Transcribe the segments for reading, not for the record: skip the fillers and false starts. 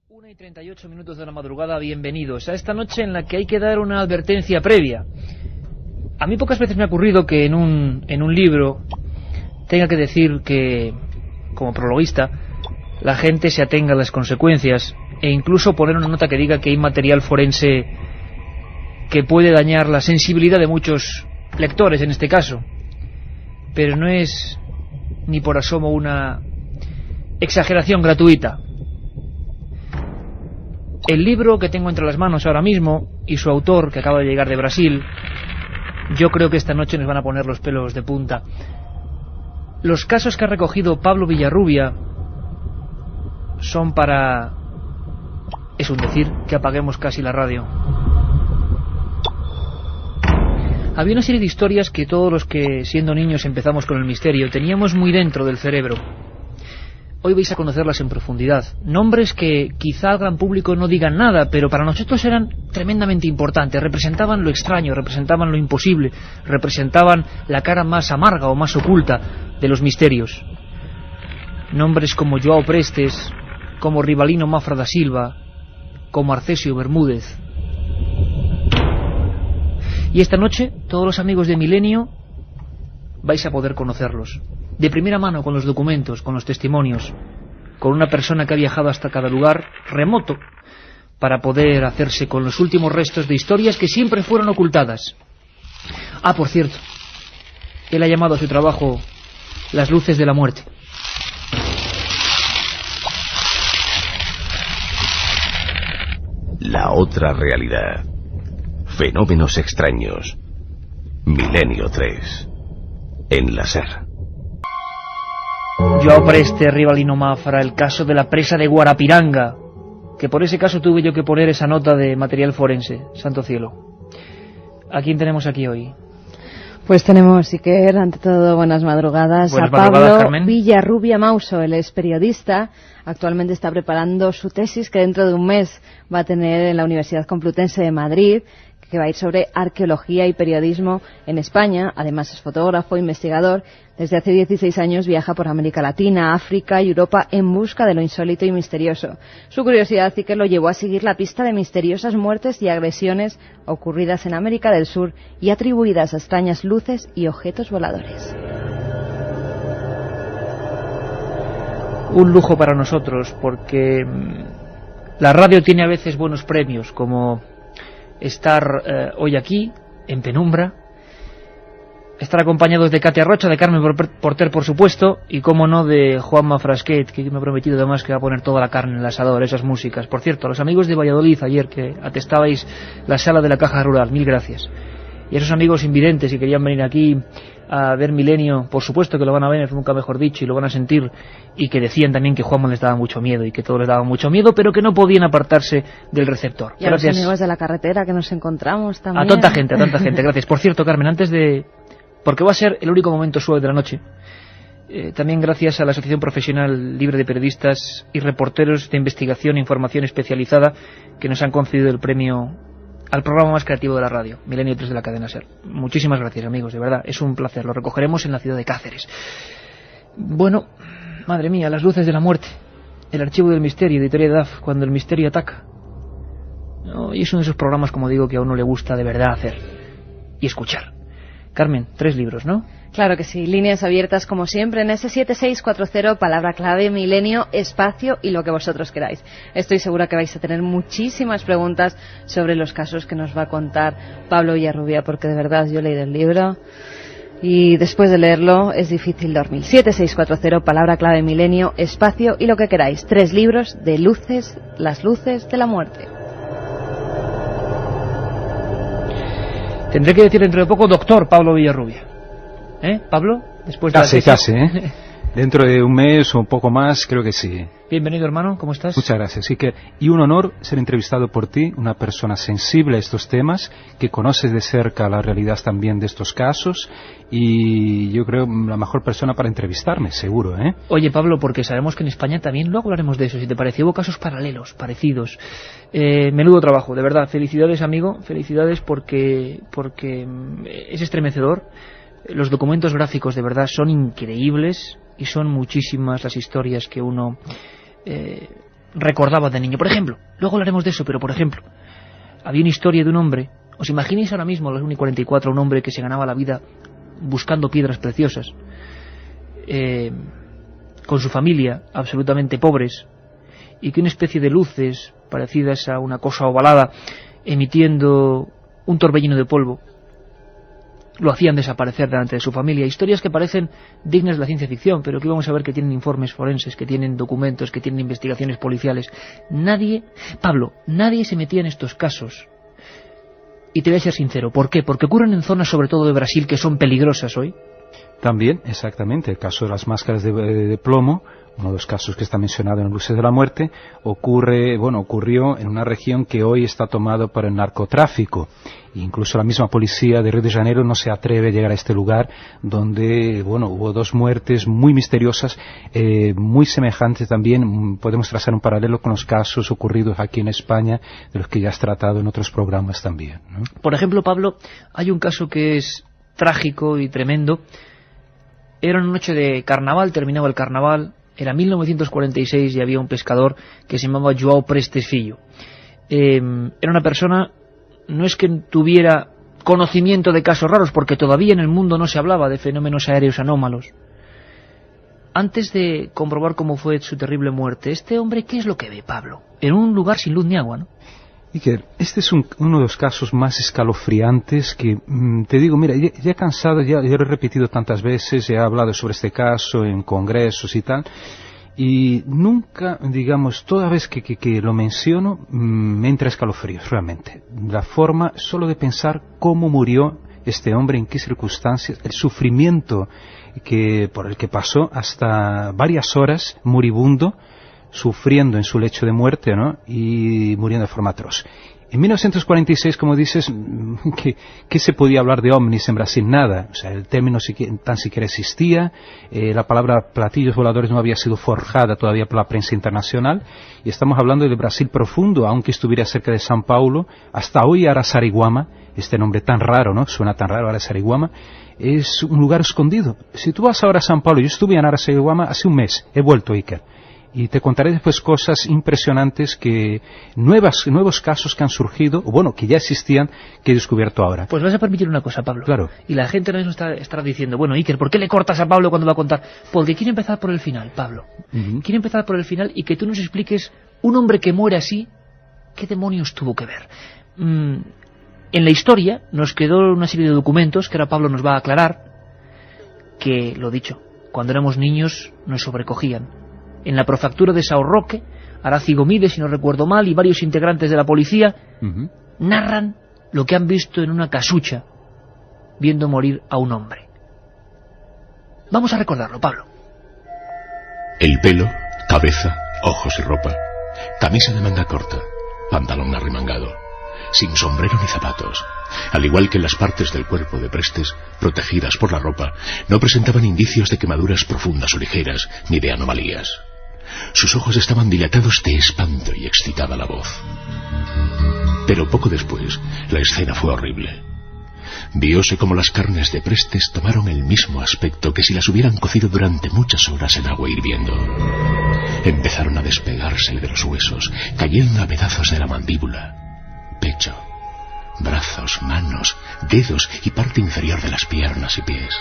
1:38 de la madrugada, bienvenidos a esta noche en la que hay que dar una advertencia previa. A mí pocas veces me ha ocurrido que en un libro tenga que decir que, como prologuista, la gente se atenga a las consecuencias e incluso poner una nota que diga que hay material forense que puede dañar la sensibilidad de muchos lectores en este caso. Pero no es ni por asomo una exageración gratuita. El libro que tengo entre las manos ahora mismo y su autor, que acaba de llegar de Brasil, yo creo que esta noche nos van a poner los pelos de punta. Los casos que ha recogido Pablo Villarrubia son para... es un decir, que apaguemos casi la radio. Había una serie de historias que todos los que siendo niños empezamos con el misterio teníamos muy dentro del cerebro. Hoy vais a conocerlas en profundidad. Nombres que quizá al gran público no digan nada, pero para nosotros eran tremendamente importantes. Representaban lo extraño, representaban lo imposible, representaban la cara más amarga o más oculta de los misterios. Nombres como João Prestes, como Rivalino Mafra da Silva, como Arcesio Bermúdez. Y esta noche, todos los amigos de Milenio vais a poder conocerlos. De primera mano, con los documentos, con los testimonios, con una persona que ha viajado hasta cada lugar remoto para poder hacerse con los últimos restos de historias que siempre fueron ocultadas. Ah, por cierto, él ha llamado a su trabajo Las luces de la muerte. La otra realidad. Fenómenos extraños. Milenio 3. En la SER. João Prestes, Rivalino Mafra, el caso de la presa de Guarapiranga, que por ese caso tuve yo que poner esa nota de material forense, santo cielo. ¿A quién tenemos aquí hoy? Pues tenemos, Iker, ante todo, buenas madrugadas, a Pablo Carmen. Villarrubia Mauso. Él es periodista, actualmente está preparando su tesis que dentro de un mes va a tener en la Universidad Complutense de Madrid, que va a ir sobre arqueología y periodismo en España. Además es fotógrafo, investigador. Desde hace 16 años viaja por América Latina, África y Europa en busca de lo insólito y misterioso. Su curiosidad sí que lo llevó a seguir la pista de misteriosas muertes y agresiones ocurridas en América del Sur y atribuidas a extrañas luces y objetos voladores. Un lujo para nosotros, porque la radio tiene a veces buenos premios, como estar hoy aquí, en penumbra, estar acompañados de Katia Rocha, de Carmen Porter, por supuesto, y como no, de Juanma Frasquet, que me ha prometido además que va a poner toda la carne en el asador, esas músicas. Por cierto, a los amigos de Valladolid ayer, que atestabais la sala de la Caja Rural, mil gracias. Y a esos amigos invidentes que querían venir aquí a ver Milenio, por supuesto que lo van a ver, nunca mejor dicho, y lo van a sentir, y que decían también que Juanma les daba mucho miedo, y que todo les daba mucho miedo, pero que no podían apartarse del receptor. Y a gracias. Los amigos de la carretera que nos encontramos también. A tanta gente, gracias. Por cierto, Carmen, antes de... porque va a ser el único momento suave de la noche, también gracias a la Asociación Profesional Libre de Periodistas y Reporteros de Investigación e Información Especializada, que nos han concedido el premio al programa más creativo de la radio, Milenio 3 de la cadena SER. Muchísimas gracias, amigos, de verdad, es un placer. Lo recogeremos en la ciudad de Cáceres. Bueno, madre mía, Las luces de la muerte, el archivo del misterio, editorial DAF, cuando el misterio ataca. No, y es uno de esos programas, como digo, que a uno le gusta de verdad hacer y escuchar. Carmen, 3 libros, ¿no? Claro que sí, líneas abiertas como siempre en ese 7640, palabra clave, milenio, espacio y lo que vosotros queráis. Estoy segura que vais a tener muchísimas preguntas sobre los casos que nos va a contar Pablo Villarrubia, porque de verdad yo he leído el libro y después de leerlo es difícil dormir. 7640, palabra clave, milenio, espacio y lo que queráis. 3 libros de luces, las luces de la muerte. Tendré que decir dentro de poco doctor Pablo Villarrubia. Pablo, después de casi, dentro de un mes o un poco más, creo que sí. Bienvenido, hermano, ¿cómo estás? Muchas gracias, Iker. Y un honor ser entrevistado por ti, una persona sensible a estos temas, que conoces de cerca la realidad también de estos casos, y yo creo la mejor persona para entrevistarme, seguro, ¿eh? Oye, Pablo, porque sabemos que en España también, luego hablaremos de eso, si te parece, hubo casos paralelos, parecidos. Menudo trabajo, de verdad, felicidades, amigo, felicidades porque es estremecedor. Los documentos gráficos de verdad son increíbles y son muchísimas las historias que uno recordaba de niño. Por ejemplo, luego hablaremos de eso, pero por ejemplo, había una historia de un hombre. ¿Os imagináis ahora mismo, a los 1:44, un hombre que se ganaba la vida buscando piedras preciosas, con su familia, absolutamente pobres, y que una especie de luces parecidas a una cosa ovalada, emitiendo un torbellino de polvo, lo hacían desaparecer delante de su familia? Historias que parecen dignas de la ciencia ficción, pero que vamos a ver que tienen informes forenses, que tienen documentos, que tienen investigaciones policiales. Nadie se metía en estos casos. Y te voy a ser sincero, ¿por qué? Porque ocurren en zonas sobre todo de Brasil que son peligrosas hoy. También, exactamente, el caso de las máscaras de plomo, uno de los casos que está mencionado en Luces de la Muerte, ocurrió en una región que hoy está tomada por el narcotráfico. Incluso la misma policía de Río de Janeiro no se atreve a llegar a este lugar donde, hubo 2 muertes muy misteriosas, muy semejantes también. Podemos trazar un paralelo con los casos ocurridos aquí en España, de los que ya has tratado en otros programas también, ¿no? Por ejemplo, Pablo, hay un caso que es trágico y tremendo. Era una noche de carnaval, terminaba el carnaval, era 1946 y había un pescador que se llamaba João Prestes Filho. Era una persona, no es que tuviera conocimiento de casos raros, porque todavía en el mundo no se hablaba de fenómenos aéreos anómalos. Antes de comprobar cómo fue su terrible muerte, este hombre, ¿qué es lo que ve, Pablo? En un lugar sin luz ni agua, ¿no? Iker, este es uno de los casos más escalofriantes que, te digo, mira, ya he cansado, ya lo he repetido tantas veces, he hablado sobre este caso en congresos y tal, y nunca, digamos, toda vez que lo menciono, me entra escalofríos, realmente. La forma solo de pensar cómo murió este hombre, en qué circunstancias, el sufrimiento por el que pasó hasta varias horas moribundo, sufriendo en su lecho de muerte, ¿no? Y muriendo de forma atroz. En 1946, como dices, ¿qué se podía hablar de ovnis en Brasil? Nada. O sea, el término tan siquiera existía, la palabra platillos voladores no había sido forjada todavía por la prensa internacional, y estamos hablando del Brasil profundo, aunque estuviera cerca de São Paulo. Hasta hoy Araçariguama, este nombre tan raro, ¿no? Suena tan raro, Araçariguama, es un lugar escondido. Si tú vas ahora a São Paulo, yo estuve en Araçariguama hace un mes, he vuelto, Iker, y te contaré después cosas impresionantes, nuevos casos que han surgido, o que ya existían, que he descubierto ahora. Pues vas a permitir una cosa, Pablo. Claro. Y la gente ahora mismo estará diciendo, bueno, Iker, ¿por qué le cortas a Pablo cuando va a contar? Porque quiere empezar por el final, Pablo. Quiere empezar por el final y que tú nos expliques, un hombre que muere así, ¿qué demonios tuvo que ver? En la historia nos quedó una serie de documentos que ahora Pablo nos va a aclarar, que, lo dicho, cuando éramos niños nos sobrecogían. En la prefectura de São Roque, Araci Gomide, si no recuerdo mal, y varios integrantes de la policía narran lo que han visto en una casucha, viendo morir a un hombre. Vamos a recordarlo, Pablo. El pelo, cabeza, ojos y ropa, camisa de manga corta, pantalón arremangado, sin sombrero ni zapatos. Al igual que las partes del cuerpo de Prestes, protegidas por la ropa, no presentaban indicios de quemaduras profundas o ligeras, ni de anomalías. Sus ojos estaban dilatados de espanto y excitada la voz. Pero poco después, la escena fue horrible. Vióse como las carnes de Prestes tomaron el mismo aspecto que si las hubieran cocido durante muchas horas en agua hirviendo. Empezaron a despegársele de los huesos, cayendo a pedazos de la mandíbula, pecho, brazos, manos, dedos y parte inferior de las piernas y pies.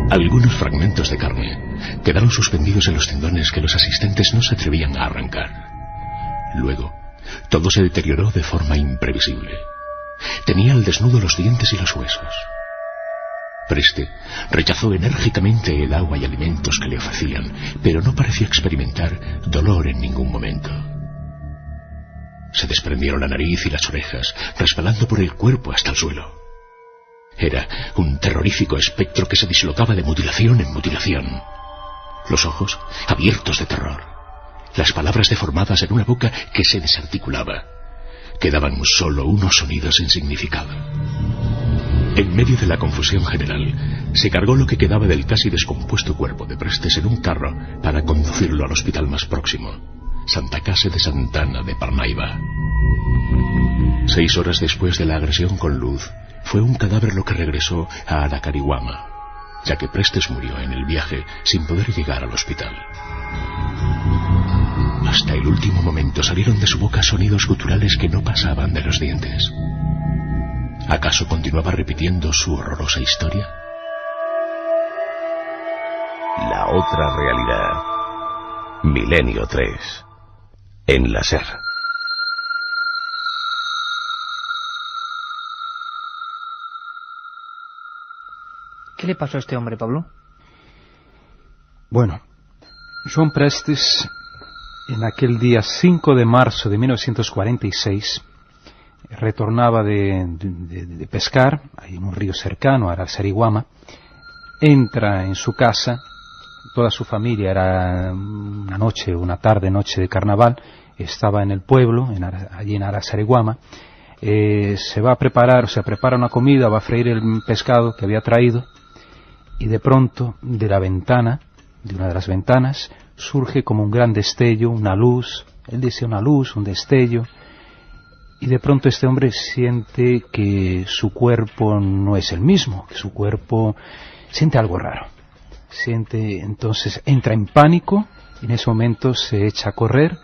Algunos fragmentos de carne quedaron suspendidos en los tendones que los asistentes no se atrevían a arrancar. Luego, todo se deterioró de forma imprevisible. Tenía al desnudo los dientes y los huesos. Preste rechazó enérgicamente el agua y alimentos que le ofrecían, pero no pareció experimentar dolor en ningún momento. Se desprendieron la nariz y las orejas, resbalando por el cuerpo hasta el suelo. Era un terrorífico espectro que se dislocaba de mutilación en mutilación. Los ojos abiertos de terror, las palabras deformadas en una boca que se desarticulaba. Quedaban solo unos sonidos sin significado. En medio de la confusión general, se cargó lo que quedaba del casi descompuesto cuerpo de Prestes en un carro para conducirlo al hospital más próximo, Santa Casa de Santana de Parnaíba. 6 horas después de la agresión con luz, fue un cadáver lo que regresó a Araçariguama, ya que Prestes murió en el viaje sin poder llegar al hospital. Hasta el último momento salieron de su boca sonidos guturales que no pasaban de los dientes. ¿Acaso continuaba repitiendo su horrorosa historia? La otra realidad. Milenio 3. En la SER. ¿Qué le pasó a este hombre, Pablo? Bueno, Joan Prestes, en aquel día 5 de marzo de 1946, retornaba de pescar, ahí en un río cercano, a Araçariguama, entra en su casa, toda su familia, era una tarde-noche de carnaval, estaba en el pueblo, allí en Araçariguama, se va a preparar, prepara una comida, va a freír el pescado que había traído, y de pronto, de la ventana, de una de las ventanas, surge como un gran destello, una luz, él dice una luz, un destello, y de pronto este hombre siente que su cuerpo no es el mismo, que su cuerpo siente algo raro. Entonces entra en pánico, en ese momento se echa a correr,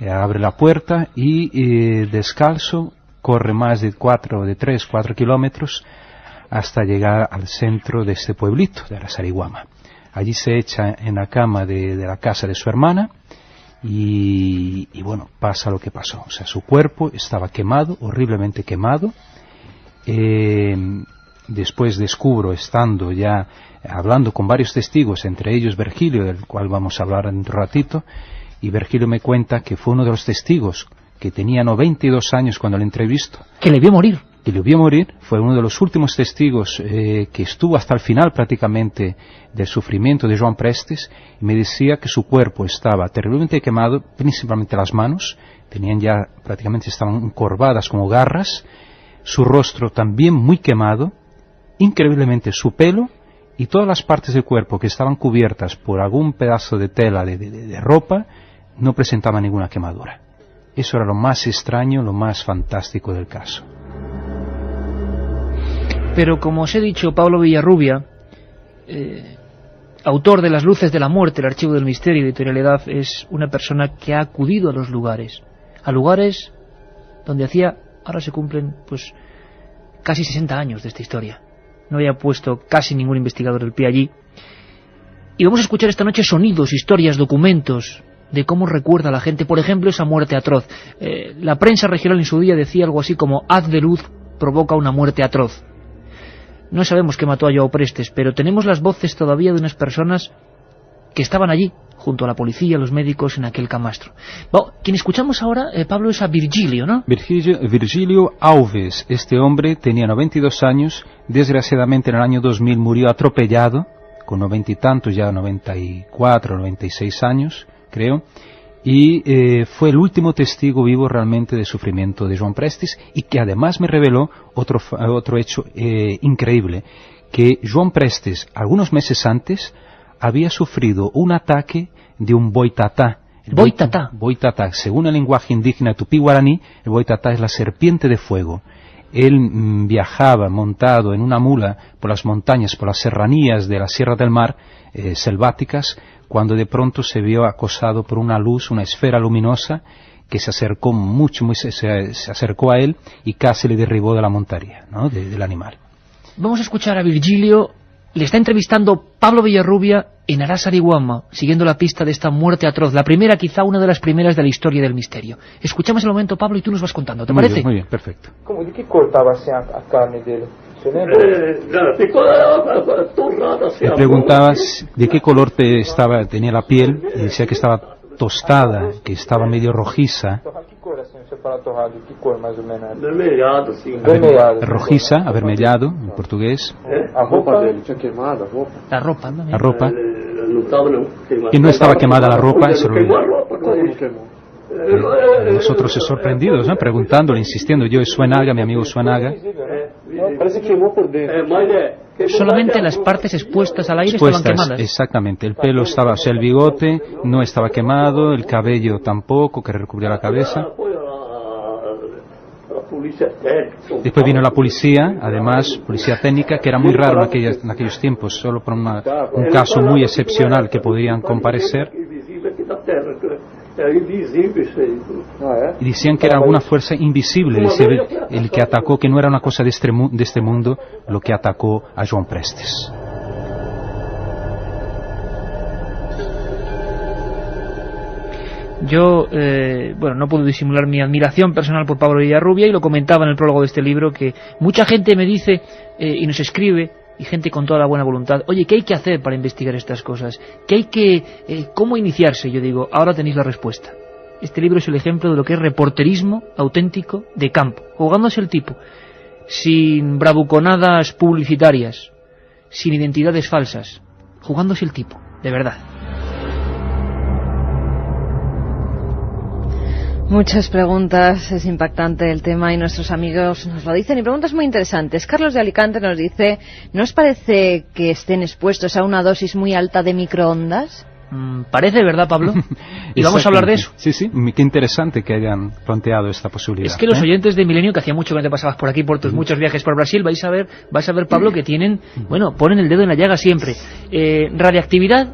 abre la puerta y descalzo corre más de 3, 4 kilómetros hasta llegar al centro de este pueblito, de Araçariguama. Allí se echa en la cama de la casa de su hermana y bueno, pasa lo que pasó. Su cuerpo estaba quemado, horriblemente quemado. Después descubro, estando ya hablando con varios testigos, entre ellos Virgilio, del cual vamos a hablar en un ratito, y Virgilio me cuenta que fue uno de los testigos que tenía 92 años cuando le entrevisto. Que le vio morir. Que le vio morir, fue uno de los últimos testigos que estuvo hasta el final prácticamente del sufrimiento de Joan Prestes, y me decía que su cuerpo estaba terriblemente quemado, principalmente las manos, prácticamente estaban encorvadas como garras, su rostro también muy quemado, increíblemente su pelo y todas las partes del cuerpo que estaban cubiertas por algún pedazo de tela de ropa no presentaban ninguna quemadura. Eso era lo más extraño, lo más fantástico del caso. Pero como os he dicho, Pablo Villarrubia, autor de Las luces de la muerte, el archivo del misterio, editorialidad, es una persona que ha acudido a los lugares, donde ahora se cumplen pues casi 60 años de esta historia. No había puesto casi ningún investigador el pie allí. Y vamos a escuchar esta noche sonidos, historias, documentos de cómo recuerda la gente, por ejemplo, esa muerte atroz. La prensa regional en su día decía algo así como: haz de luz provoca una muerte atroz. No sabemos qué mató a Joan Prestes, pero tenemos las voces todavía de unas personas que estaban allí, junto a la policía, los médicos, en aquel camastro. Bueno, quien escuchamos ahora, Pablo, es a Virgilio, ¿no? Virgilio Alves. Este hombre tenía 92 años, desgraciadamente en el año 2000 murió atropellado, con 90 y tantos, ya 94, 96 años, creo, y fue el último testigo vivo realmente del sufrimiento de Joan Prestes, y que además me reveló otro hecho increíble, que Joan Prestes, algunos meses antes, había sufrido un ataque de un boitatá. Boitatá, según el lenguaje indígena tupí-guaraní, el boitatá es la serpiente de fuego. Él viajaba montado en una mula por las montañas, por las serranías de la Sierra del Mar, selváticas, cuando de pronto se vio acosado por una luz, una esfera luminosa, que se acercó se acercó a él y casi le derribó de la montaña, ¿no?, del animal. Vamos a escuchar a Virgilio. Le está entrevistando Pablo Villarrubia en Araçariguama, siguiendo la pista de esta muerte atroz, la primera, quizá una de las primeras de la historia del misterio. Escuchamos el momento, Pablo, y tú nos vas contando, ¿te parece? Muy bien, perfecto. ¿De qué cortaba a carne de él? Le preguntabas de qué color tenía la piel, y decía que estaba tostada, que estaba medio rojiza. Rojiza, avermellado, en portugués. La ropa, ¿no? La ropa. Y no estaba quemada la ropa, eso lo nosotros sorprendidos, ¿no?, preguntándole, insistiendo. Yo, Suenaga, mi amigo Suenaga. Solamente las partes expuestas al aire estaban quemadas. Exactamente, el pelo estaba, el bigote no estaba quemado, el cabello tampoco, que recubría la cabeza. Después vino la policía, además, policía técnica, que era muy raro en aquellos tiempos, solo por un caso muy excepcional que podían comparecer. Y decían que era alguna fuerza invisible, el que atacó, que no era una cosa de este mundo, lo que atacó a João Prestes. Yo, no puedo disimular mi admiración personal por Pablo Villarrubia, y lo comentaba en el prólogo de este libro, que mucha gente me dice y nos escribe, y gente con toda la buena voluntad, oye, ¿qué hay que hacer para investigar estas cosas? ¿Cómo iniciarse? Yo digo, ahora tenéis la respuesta. Este libro es el ejemplo de lo que es reporterismo auténtico de campo, jugándose el tipo, sin bravuconadas publicitarias, sin identidades falsas, jugándose el tipo, de verdad. Muchas preguntas, es impactante el tema y nuestros amigos nos lo dicen, y preguntas muy interesantes. Carlos de Alicante nos dice, ¿no os parece que estén expuestos a una dosis muy alta de microondas? Parece, ¿verdad, Pablo? Y vamos a hablar de eso. Sí, qué interesante que hayan planteado esta posibilidad. Es que los oyentes de Milenio, que hacía mucho que no te pasabas por aquí, por tus muchos viajes por Brasil, vas a ver, Pablo, que tienen, ponen el dedo en la llaga siempre. Radiactividad,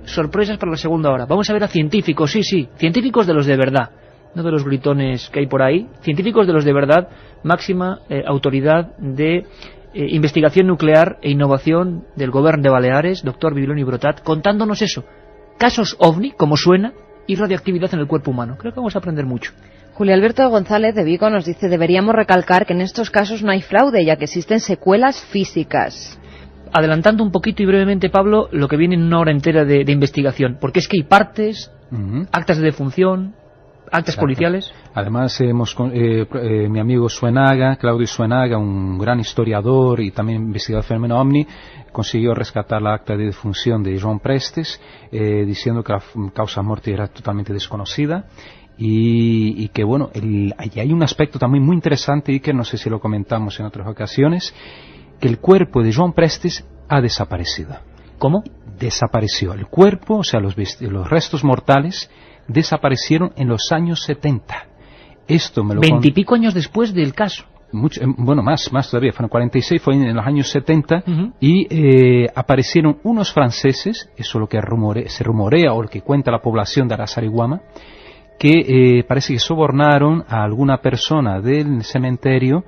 sorpresas para la segunda hora. Vamos a ver a científicos, científicos de los de verdad. No de los gritones que hay por ahí, científicos de los de verdad, máxima autoridad de investigación nuclear e innovación del Gobierno de Baleares, doctor Bibiloni Brotat, contándonos eso, casos OVNI, como suena, y radioactividad en el cuerpo humano. Creo que vamos a aprender mucho. Julio Alberto González de Vigo nos dice, deberíamos recalcar que en estos casos no hay fraude, ya que existen secuelas físicas. Adelantando un poquito y brevemente, Pablo, lo que viene en una hora entera de investigación, porque es que hay partes, actas de defunción, actas policiales. Además, mi amigo Claudio Suenaga, un gran historiador y también investigador del fenómeno OVNI, consiguió rescatar la acta de defunción de João Prestes, diciendo que la causa de muerte era totalmente desconocida. Y que allí hay un aspecto también muy interesante, y que no sé si lo comentamos en otras ocasiones, que el cuerpo de João Prestes ha desaparecido. ¿Cómo? Desapareció. El cuerpo, o sea, los restos mortales, desaparecieron en los años 70. Esto me lo 20 y pico años después del caso. Más todavía, fueron 46, fue en los años 70, y aparecieron unos franceses, eso es lo que se rumorea, o lo que cuenta la población de Araçariguama, que parece que sobornaron a alguna persona del cementerio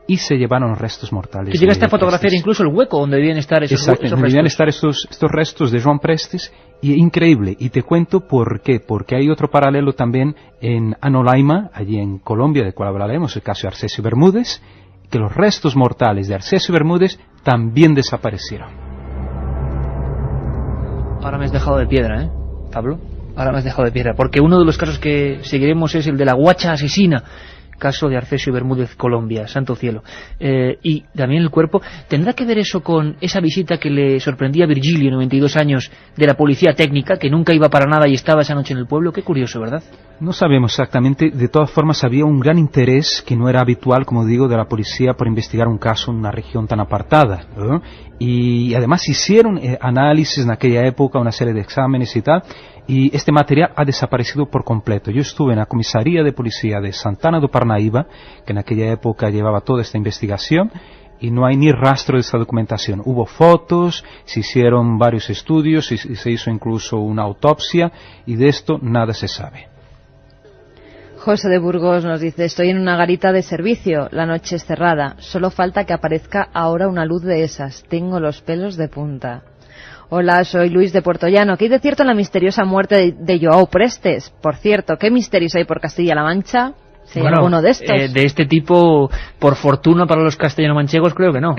y se llevaron los restos mortales. Que llegaste a fotografiar incluso el hueco donde debían estar esos restos. Exacto, debían estar estos restos de João Prestes, y increíble. Y te cuento por qué. Porque hay otro paralelo también en Anolaima, allí en Colombia, del cual hablaremos, el caso de Arcesio Bermúdez, que los restos mortales de Arcesio Bermúdez también desaparecieron. Ahora me has dejado de piedra, Pablo. Ahora me has dejado de piedra. Porque uno de los casos que seguiremos es el de la guacha asesina, caso de Arcesio Bermúdez, Colombia, santo cielo. Y también el cuerpo, ¿tendrá que ver eso con esa visita que le sorprendía a Virgilio, 92 años, de la policía técnica, que nunca iba para nada y estaba esa noche en el pueblo? Qué curioso, ¿verdad? No sabemos exactamente. De todas formas, había un gran interés, que no era habitual, como digo, de la policía por investigar un caso en una región tan apartada, ¿no? Y además hicieron análisis en aquella época, una serie de exámenes y tal, y este material ha desaparecido por completo. Yo estuve en la comisaría de policía de Santana do Parnaíba, que en aquella época llevaba toda esta investigación, y no hay ni rastro de esta documentación. Hubo fotos, se hicieron varios estudios, y se hizo incluso una autopsia, y de esto nada se sabe. José de Burgos nos dice, estoy en una garita de servicio, la noche es cerrada, solo falta que aparezca ahora una luz de esas, tengo los pelos de punta. Hola, soy Luis de Puerto Llano. ¿Qué hay de cierto en la misteriosa muerte de João Prestes? Por cierto, ¿qué misterios hay por Castilla-La Mancha? ¿Si hay alguno de estos? De este tipo, por fortuna para los castellano-manchegos, creo que no.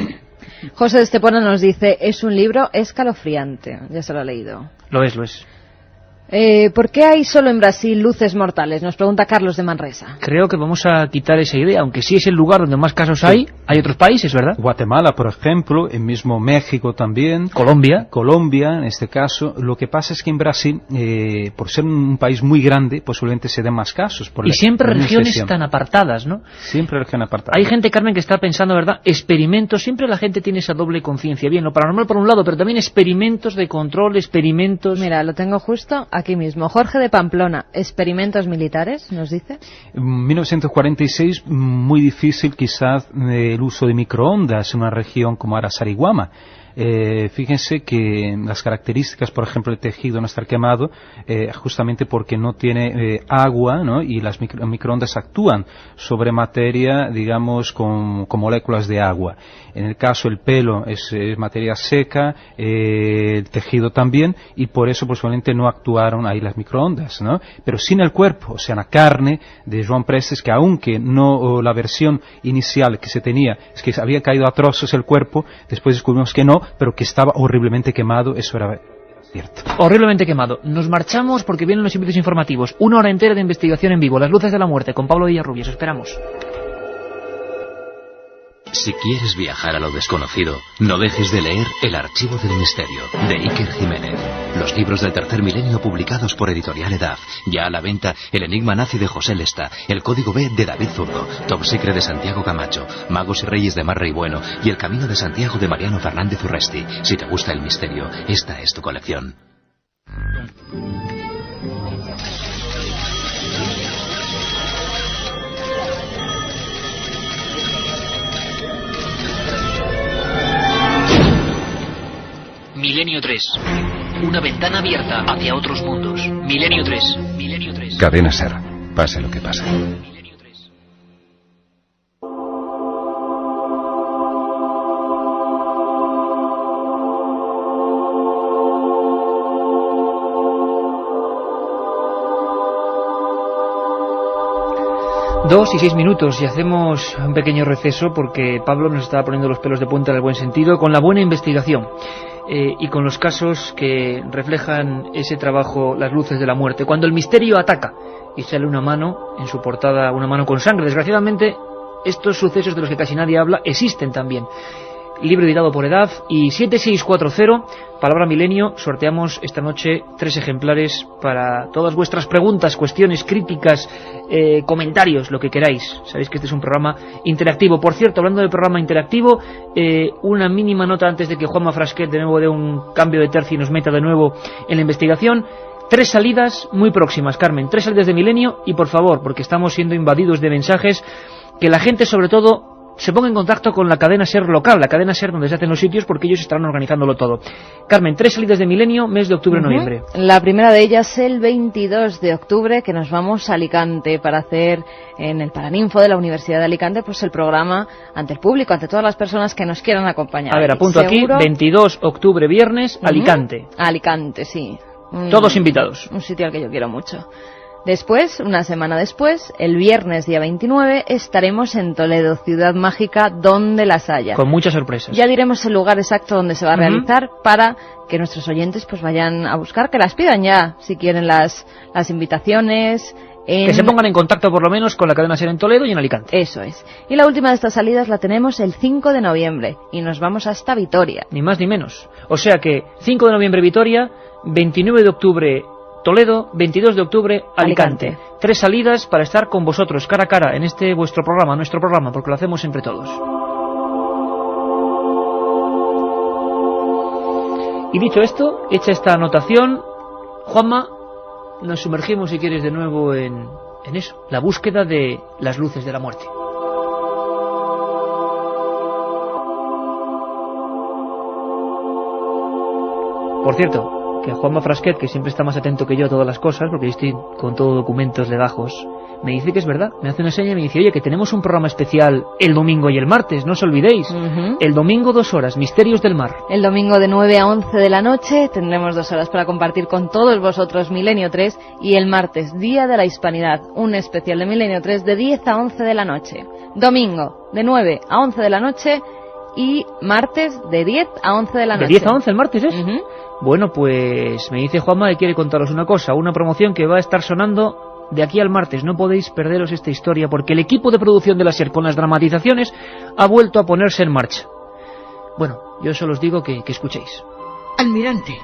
José de Estepona nos dice, es un libro escalofriante. Ya se lo ha leído. Lo es. ¿Por qué hay solo en Brasil luces mortales? Nos pregunta Carlos de Manresa. Creo que vamos a quitar esa idea, aunque sí es el lugar donde más casos hay otros países, ¿verdad? Guatemala, por ejemplo, el mismo México también. Colombia, en este caso. Lo que pasa es que en Brasil, por ser un país muy grande, posiblemente se den más casos. Y siempre regiones tan apartadas, ¿no? Siempre regiones apartadas. Hay gente, Carmen, que está pensando, ¿verdad? Experimentos, siempre la gente tiene esa doble conciencia. Bien, lo paranormal por un lado, pero también experimentos de control, experimentos... Mira, lo tengo justo aquí mismo. Jorge de Pamplona, ¿experimentos militares, nos dice? En 1946, muy difícil quizás el uso de microondas en una región como Araçariguama. Fíjense que las características, por ejemplo, del tejido no estar quemado, justamente porque no tiene agua, ¿no? Y las microondas actúan sobre materia, digamos, con moléculas de agua. En el caso el pelo es materia seca, el tejido también, y por eso posiblemente no actuaron ahí las microondas, ¿no? Pero sin el cuerpo, o sea, la carne de Joan Prestes, que aunque no la versión inicial que se tenía es que había caído a trozos el cuerpo, después descubrimos que no, pero que estaba horriblemente quemado, eso era cierto. Horriblemente quemado. Nos marchamos porque vienen los servicios informativos. 1 hora entera de investigación en vivo, Las luces de la muerte, con Pablo Villarrubias. Esperamos. Si quieres viajar a lo desconocido, no dejes de leer El archivo del misterio, de Iker Jiménez. Los libros del tercer milenio publicados por Editorial Edaf. Ya a la venta El enigma nazi de José Lesta, El código B de David Zurdo, Top Secret de Santiago Camacho, Magos y Reyes de Marrey Bueno y El camino de Santiago de Mariano Fernández Urresti. Si te gusta el misterio, esta es tu colección. Milenio 3. Una ventana abierta hacia otros mundos. Milenio 3. Milenio 3. Cadena SER. Pase lo que pase. Milenio 3. Dos y 6 minutos y hacemos un pequeño receso porque Pablo nos estaba poniendo los pelos de punta en el buen sentido con la buena investigación. Y con los casos que reflejan ese trabajo, Las luces de la muerte. Cuando el misterio ataca y sale una mano, en su portada una mano con sangre. Desgraciadamente, estos sucesos de los que casi nadie habla existen también. Libro editado por EDAF y 7640, Palabra Milenio, sorteamos esta noche 3 ejemplares para todas vuestras preguntas, cuestiones, críticas, comentarios, lo que queráis. Sabéis que este es un programa interactivo. Por cierto, hablando del programa interactivo, una mínima nota antes de que Juanma Frasquet de nuevo dé un cambio de tercio y nos meta de nuevo en la investigación. 3 salidas muy próximas, Carmen, 3 salidas de Milenio y por favor, porque estamos siendo invadidos de mensajes, que la gente sobre todo se ponga en contacto con la cadena SER local, la cadena SER donde se hacen los sitios, porque ellos estarán organizándolo todo. Carmen, 3 salidas de Milenio, mes de octubre-noviembre. La primera de ellas el 22 de octubre, que nos vamos a Alicante para hacer en el Paraninfo de la Universidad de Alicante pues el programa ante el público, ante todas las personas que nos quieran acompañar. A ver, apunto aquí, 22 octubre, viernes, Alicante. Alicante, sí. Todos invitados. Un sitio al que yo quiero mucho. Después, una semana después, el viernes día 29, estaremos en Toledo, ciudad mágica donde las haya. Con muchas sorpresas. Ya diremos el lugar exacto donde se va a realizar para que nuestros oyentes pues vayan a buscar, que las pidan ya, si quieren las invitaciones. Que se pongan en contacto por lo menos con la cadena SER en Toledo y en Alicante. Eso es. Y la última de estas salidas la tenemos el 5 de noviembre y nos vamos hasta Vitoria. Ni más ni menos. O sea que 5 de noviembre Vitoria, 29 de octubre Toledo, 22 de octubre Alicante. 3 salidas para estar con vosotros cara a cara en este vuestro programa, nuestro programa, porque lo hacemos entre todos. Y dicho esto, hecha esta anotación, Juanma, nos sumergimos si quieres de nuevo en eso, la búsqueda de las luces de la muerte. Por cierto, que Juanma Frasquet, que siempre está más atento que yo a todas las cosas, porque yo estoy con todo documentos legajos, me dice que es verdad, me hace una seña y me dice, oye, que tenemos un programa especial el domingo y el martes, no os olvidéis. El domingo 2 horas, Misterios del Mar. El domingo de 9 a 11 de la noche tendremos 2 horas para compartir con todos vosotros Milenio 3 y el martes, Día de la Hispanidad, un especial de Milenio 3 de 10 a 11 de la noche. Domingo de 9 a 11 de la noche y martes de 10 a 11 de la noche. ¿De 10 a 11 el martes es? Bueno, pues me dice Juanma que quiere contaros una cosa, una promoción que va a estar sonando de aquí al martes. No podéis perderos esta historia porque el equipo de producción de la SER con las dramatizaciones ha vuelto a ponerse en marcha. Bueno, yo solo os digo que escuchéis. Almirante,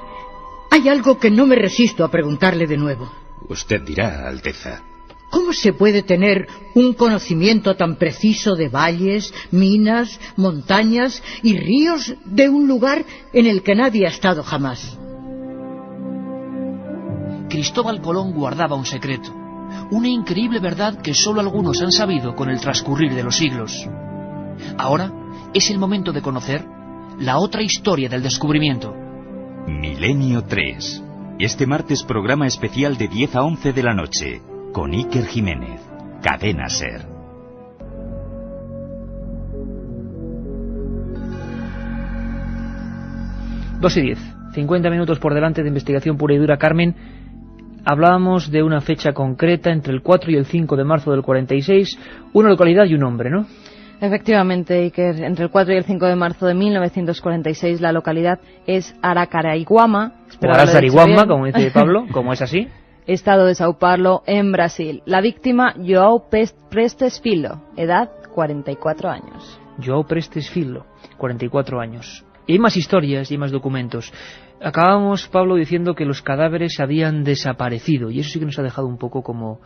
hay algo que no me resisto a preguntarle de nuevo. Usted dirá, Alteza. ¿Cómo se puede tener un conocimiento tan preciso de valles, minas, montañas y ríos de un lugar en el que nadie ha estado jamás? Cristóbal Colón guardaba un secreto, una increíble verdad que solo algunos han sabido con el transcurrir de los siglos. Ahora es el momento de conocer la otra historia del descubrimiento. Milenio 3. Este martes programa especial de 10 a 11 de la noche, con Iker Jiménez, Cadena SER. Dos y 10, 50 minutos por delante de investigación pura y dura. Carmen, hablábamos de una fecha concreta entre el 4 y el 5 de marzo del 46, una localidad y un hombre, ¿no? Efectivamente, Iker, entre el 4 y el 5 de marzo de 1946 la localidad es Araçariguama, o Araçariguama, como dice Pablo, como es así. Estado de Sao Paulo, en Brasil. La víctima, João Prestes Filho, edad 44 años. João Prestes Filho, 44 años. Y hay más historias y hay más documentos. Acabamos, Pablo, diciendo que los cadáveres habían desaparecido, y eso sí que nos ha dejado un poco como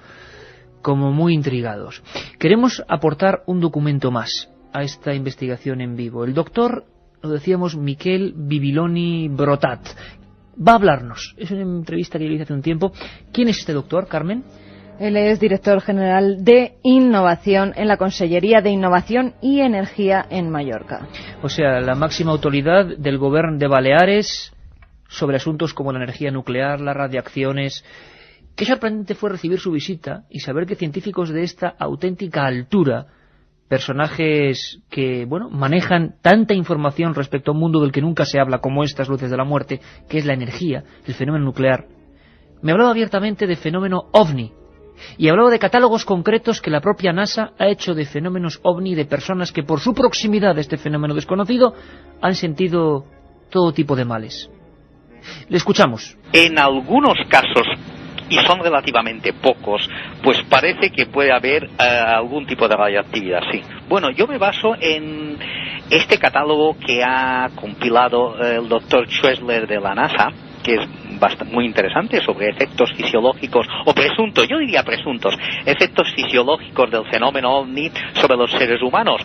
muy intrigados. Queremos aportar un documento más a esta investigación en vivo. El doctor, lo decíamos, Miquel Bibiloni Brotat, va a hablarnos. Es una entrevista que yo hice hace un tiempo. ¿Quién es este doctor, Carmen? Él es director general de Innovación en la Consellería de Innovación y Energía en Mallorca. O sea, la máxima autoridad del Gobierno de Baleares sobre asuntos como la energía nuclear, las radiaciones. Qué sorprendente fue recibir su visita y saber que científicos de esta auténtica altura, personajes que, bueno, manejan tanta información respecto a un mundo del que nunca se habla como estas luces de la muerte, que es la energía, el fenómeno nuclear. Me hablaba abiertamente de fenómeno OVNI, y hablaba de catálogos concretos que la propia NASA ha hecho de fenómenos OVNI, de personas que por su proximidad a este fenómeno desconocido han sentido todo tipo de males. Le escuchamos. En algunos casos, y son relativamente pocos, pues parece que puede haber algún tipo de radioactividad, sí. Bueno, yo me baso en este catálogo que ha compilado el doctor Schwessler de la NASA, que es muy interesante, sobre efectos fisiológicos, o presuntos, yo diría presuntos, efectos fisiológicos del fenómeno OVNI sobre los seres humanos.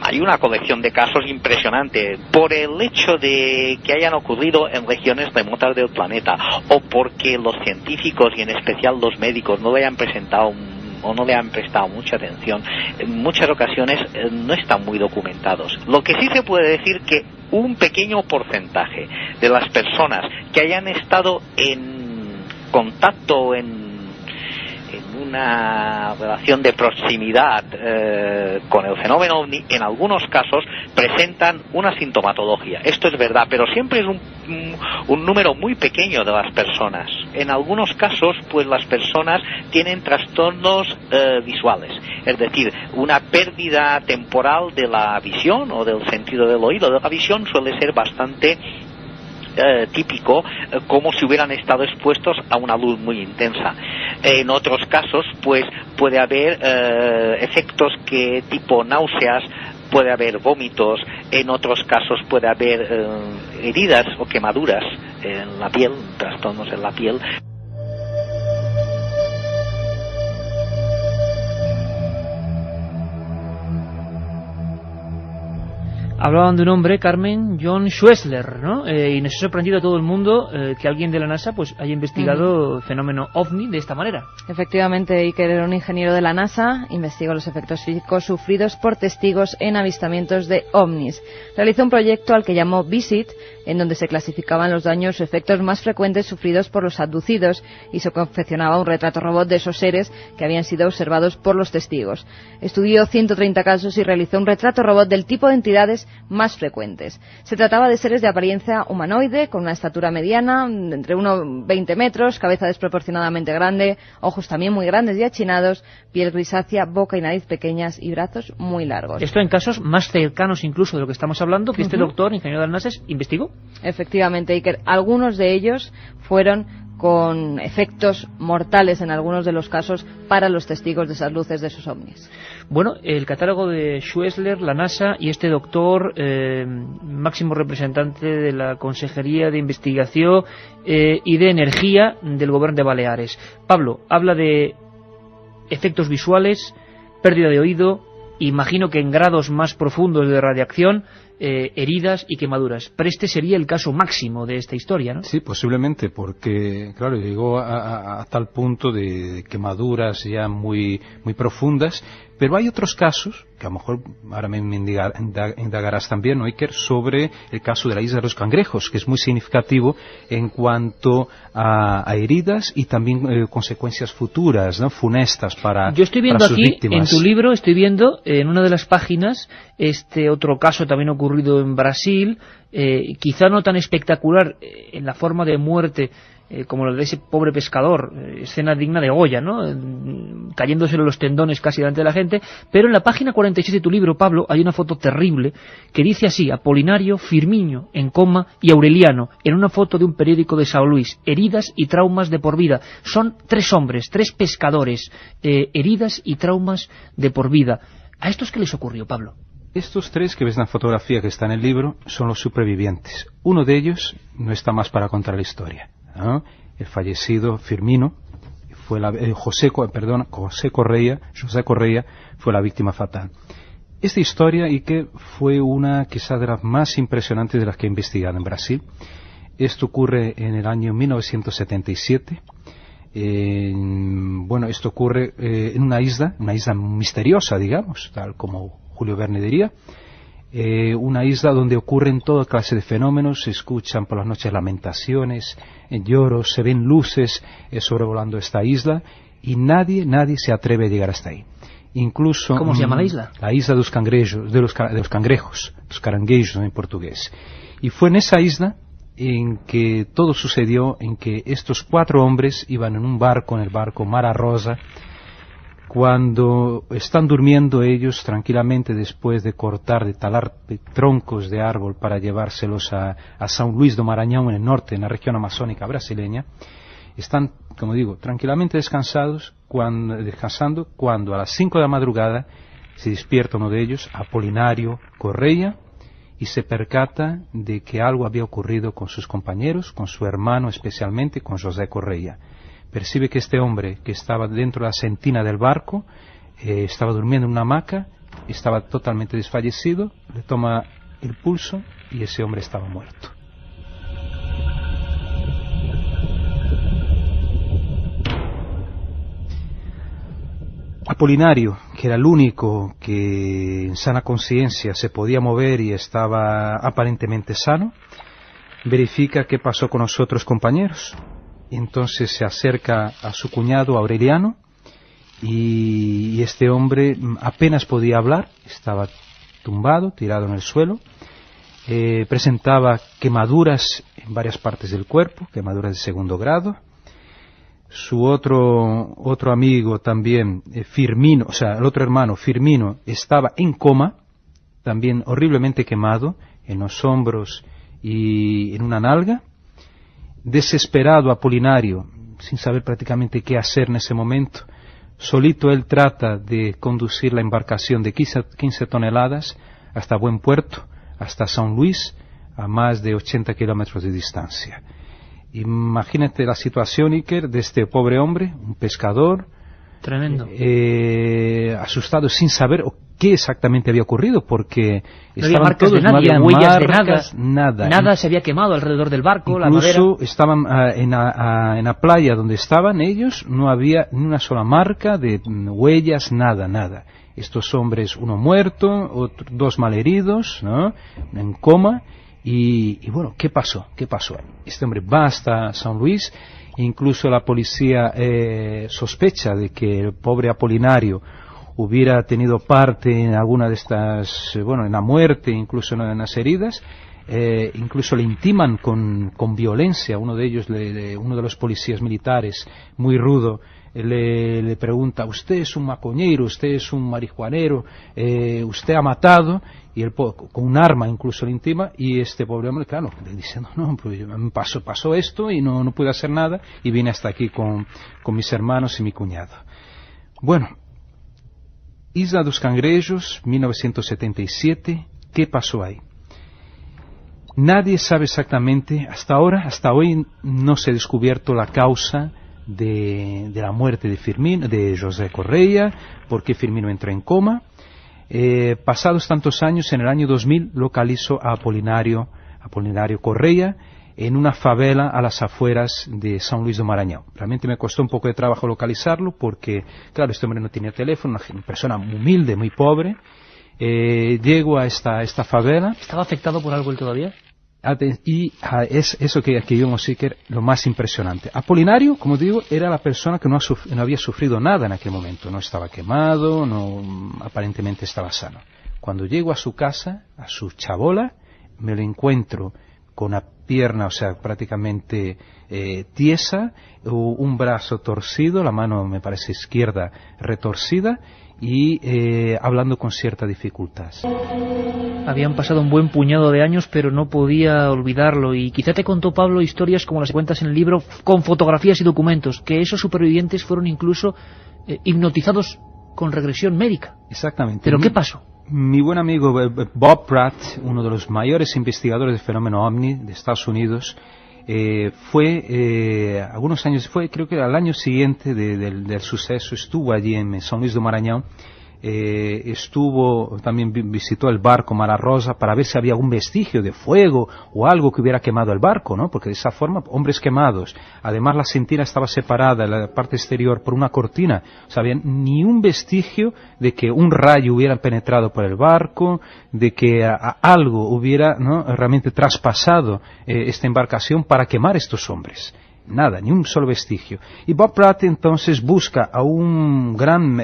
Hay una colección de casos impresionante, por el hecho de que hayan ocurrido en regiones remotas del planeta, o porque los científicos, y en especial los médicos, no le hayan presentado o no le han prestado mucha atención. En muchas ocasiones no están muy documentados. Lo que sí se puede decir que un pequeño porcentaje de las personas que hayan estado en contacto, en una relación de proximidad con el fenómeno OVNI, en algunos casos presentan una sintomatología. Esto es verdad, pero siempre es un número muy pequeño de las personas. En algunos casos, pues las personas tienen trastornos visuales, es decir, una pérdida temporal de la visión o del sentido del oído. De la visión suele ser bastante típico, como si hubieran estado expuestos a una luz muy intensa. En otros casos, pues puede haber efectos que tipo náuseas, puede haber vómitos. En otros casos puede haber heridas o quemaduras en la piel, trastornos en la piel. Hablaban de un hombre, Carmen, John Schwessler, ¿no? Y nos ha sorprendido a todo el mundo que alguien de la NASA pues haya investigado el fenómeno OVNI de esta manera. Efectivamente, Iker era un ingeniero de la NASA, investigó los efectos físicos sufridos por testigos en avistamientos de ovnis. Realizó un proyecto al que llamó VISIT, en donde se clasificaban los daños o efectos más frecuentes sufridos por los abducidos, y se confeccionaba un retrato robot de esos seres que habían sido observados por los testigos. Estudió 130 casos y realizó un retrato robot del tipo de entidades más frecuentes. Se trataba de seres de apariencia humanoide, con una estatura mediana, entre 1,20 metros, cabeza desproporcionadamente grande, ojos también muy grandes y achinados, piel grisácea, boca y nariz pequeñas y brazos muy largos. Esto en casos más cercanos incluso de lo que estamos hablando, que este doctor, ingeniero de la NASA, investigó. Efectivamente, Iker, algunos de ellos fueron con efectos mortales en algunos de los casos para los testigos de esas luces, de esos ovnis. Bueno, el catálogo de Schwessler, la NASA y este doctor, máximo representante de la Consejería de Investigación y de Energía del Gobierno de Baleares. Pablo, habla de efectos visuales, pérdida de oído, imagino que en grados más profundos de radiación, heridas y quemaduras. Pero este sería el caso máximo de esta historia, ¿no? Sí, posiblemente, porque, claro, llegó a tal punto de quemaduras ya muy profundas. Pero hay otros casos que a lo mejor ahora me indagarás también, ¿no, Iker?, sobre el caso de la isla de los cangrejos, que es muy significativo en cuanto a heridas y también consecuencias futuras, ¿no?, funestas para Yo estoy viendo para sus aquí, víctimas. en tu libro, estoy viendo en una de las páginas este otro caso también ocurrido en Brasil, quizá no tan espectacular en la forma de muerte como la de ese pobre pescador, escena digna de Goya, ¿no?, cayéndosele los tendones casi delante de la gente, pero en la página 46 de tu libro, Pablo, hay una foto terrible que dice así: Apolinario, Firmino en coma y Aureliano en una foto de un periódico de São Luís, heridas y traumas de por vida. Son 3 hombres, 3 pescadores, heridas y traumas de por vida. ¿A estos qué les ocurrió, Pablo? Estos 3 que ves en la fotografía que está en el libro son los supervivientes. Uno de ellos no está más para contar la historia, ¿no? El fallecido Firmino fue José Correia fue la víctima fatal. Esta historia, y que fue una quizás de las más impresionantes de las que he investigado en Brasil. Esto ocurre en el año 1977. Esto ocurre en una isla misteriosa, digamos, tal como Julio Verne diría. Una isla donde ocurren toda clase de fenómenos, se escuchan por las noches lamentaciones, lloros, se ven luces sobrevolando esta isla, y nadie se atreve a llegar hasta ahí. Incluso, ¿cómo se llama la isla? La isla de los cangrejos, los caranguejos en portugués. Y fue en esa isla en que todo sucedió, en que estos 4 hombres iban en un barco, en el barco Mara Rosa, cuando están durmiendo ellos tranquilamente después de talar troncos de árbol para llevárselos a São Luís do Maranhão, en el norte, en la región amazónica brasileña. Están, como digo, tranquilamente descansando cuando a las 5 de la madrugada se despierta uno de ellos, Apolinario Correia, y se percata de que algo había ocurrido con sus compañeros, con su hermano especialmente, con José Correia. Percibe que este hombre, que estaba dentro de la sentina del barco, estaba durmiendo en una hamaca, estaba totalmente desfallecido, le toma el pulso y ese hombre estaba muerto. Apolinario, que era el único que en sana conciencia se podía mover y estaba aparentemente sano, verifica qué pasó con los otros compañeros. Entonces se acerca a su cuñado Aureliano, y este hombre apenas podía hablar, estaba tumbado, tirado en el suelo, presentaba quemaduras en varias partes del cuerpo, quemaduras de 2º grado. Su otro amigo también, Firmino, o sea, el otro hermano, Firmino, estaba en coma, también horriblemente quemado, en los hombros y en una nalga. Desesperado Apolinario, sin saber prácticamente qué hacer en ese momento, solito él trata de conducir la embarcación de 15 toneladas hasta buen puerto, hasta São Luís, a más de 80 kilómetros de distancia. Imagínate la situación, Iker, de este pobre hombre, un pescador, tremendo, asustado, sin saber qué exactamente había ocurrido, porque no había marcas de nadie, no había huellas marcas, de nada se había quemado alrededor del barco. Incluso la madera. Estaban en la playa donde estaban ellos, no había ni una sola marca de huellas, nada. Estos hombres, uno muerto, 2 malheridos, ¿no?, en coma. Y bueno, ¿qué pasó? Este hombre va hasta São Luís, incluso la policía sospecha de que el pobre Apolinario hubiera tenido parte en alguna de estas, en la muerte, incluso en las heridas. Incluso le intiman con violencia. Uno de ellos, uno de los policías militares, muy rudo, le pregunta: usted es un macoñeiro, usted es un marihuanero, usted ha matado, y él con un arma incluso le intima, y este pobre hombre, claro, le dice: no, pues pasó esto y no pude hacer nada, y vine hasta aquí con mis hermanos y mi cuñado. Bueno, Isla dos Cangrejos, 1977, ¿qué pasó ahí? Nadie sabe exactamente, hasta hoy no se ha descubierto la causa de la muerte de José Correia, por qué Firmino entró en coma. Pasados tantos años, en el año 2000, localizó a Apolinario Correia en una favela a las afueras de São Luís do Maranhão. Realmente me costó un poco de trabajo localizarlo porque, claro, este hombre no tenía teléfono, una persona humilde, muy pobre, Llego a esta favela. ¿Estaba afectado por algo él todavía? Y es eso que vimos Iker, lo más impresionante. Apolinario, como digo, era la persona que no había sufrido nada en aquel momento. No estaba quemado, aparentemente estaba sano. Cuando llego a su casa, a su chabola, me lo encuentro con una pierna, o sea, prácticamente tiesa, un brazo torcido, la mano, me parece, izquierda retorcida, y hablando con cierta dificultad. Habían pasado un buen puñado de años, pero no podía olvidarlo, y quizá te contó Pablo historias como las que cuentas en el libro, con fotografías y documentos, que esos supervivientes fueron incluso hipnotizados con regresión médica. Exactamente. ¿Pero qué pasó? Mi buen amigo Bob Pratt, uno de los mayores investigadores del fenómeno OVNI de Estados Unidos, algunos años, creo que al año siguiente del suceso, estuvo allí en San Luis do Maranhão, también visitó el barco Mara Rosa para ver si había algún vestigio de fuego o algo que hubiera quemado el barco, ¿no? Porque de esa forma, hombres quemados, además la sentina estaba separada en la parte exterior por una cortina, o sea, había ni un vestigio de que un rayo hubiera penetrado por el barco, de que algo hubiera, ¿no?, realmente traspasado esta embarcación para quemar estos hombres. Nada, ni un solo vestigio. Y Bob Pratt entonces busca a un gran,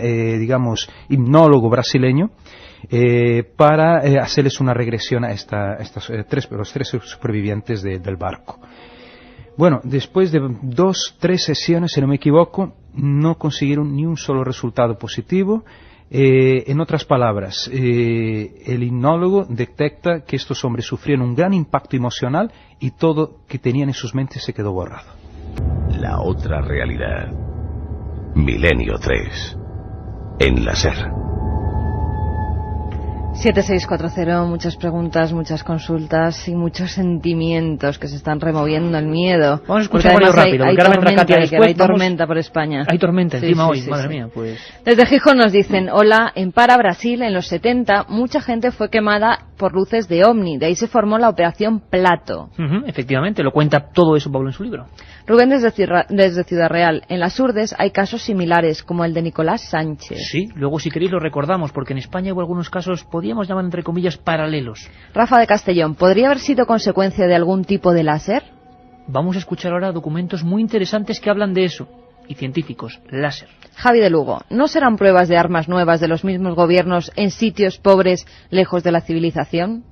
hipnólogo brasileño para hacerles una regresión a los tres supervivientes del barco. Bueno, después de 2-3 sesiones, si no me equivoco, no consiguieron ni un solo resultado positivo. En otras palabras, el hipnólogo detecta que estos hombres sufrieron un gran impacto emocional y todo que tenían en sus mentes se quedó borrado. La otra realidad. Milenio 3. En la SER. 7640, muchas preguntas, muchas consultas y muchos sentimientos que se están removiendo, el miedo. Vamos a escuchar algo rápido, hay tormenta por España. Hay tormenta encima hoy, madre mía, pues. Desde Gijón nos dicen, hola, en Para, Brasil, en los 70, mucha gente fue quemada por luces de OVNI, de ahí se formó la Operación Plato. Efectivamente, lo cuenta todo eso Pablo en su libro. Rubén desde Ciudad Real, en las Urdes hay casos similares, como el de Nicolás Sánchez. Sí, luego si queréis lo recordamos, porque en España hubo algunos casos, podríamos llamar entre comillas, paralelos. Rafa de Castellón, ¿podría haber sido consecuencia de algún tipo de láser? Vamos a escuchar ahora documentos muy interesantes que hablan de eso, y científicos, láser. Javi de Lugo, ¿no serán pruebas de armas nuevas de los mismos gobiernos en sitios pobres, lejos de la civilización?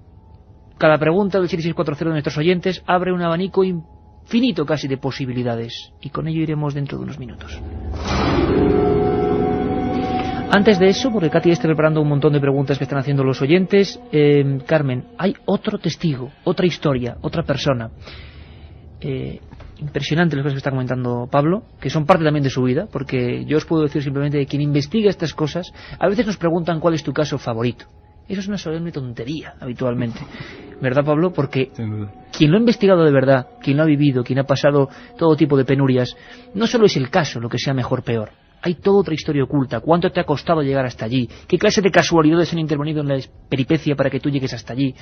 Cada pregunta del 7640 de nuestros oyentes abre un abanico infinito casi de posibilidades, y con ello iremos dentro de unos minutos. Antes de eso, porque Katy está preparando un montón de preguntas que están haciendo los oyentes, Carmen, hay otro testigo, otra historia, otra persona. Impresionante las cosas que está comentando Pablo, que son parte también de su vida, porque yo os puedo decir simplemente que quien investiga estas cosas, a veces nos preguntan cuál es tu caso favorito. Eso es una solemne tontería, habitualmente. ¿Verdad, Pablo? Porque quien lo ha investigado de verdad, quien lo ha vivido, quien ha pasado todo tipo de penurias, no solo es el caso lo que sea mejor o peor. Hay toda otra historia oculta. ¿Cuánto te ha costado llegar hasta allí? ¿Qué clase de casualidades han intervenido en la peripecia para que tú llegues hasta allí?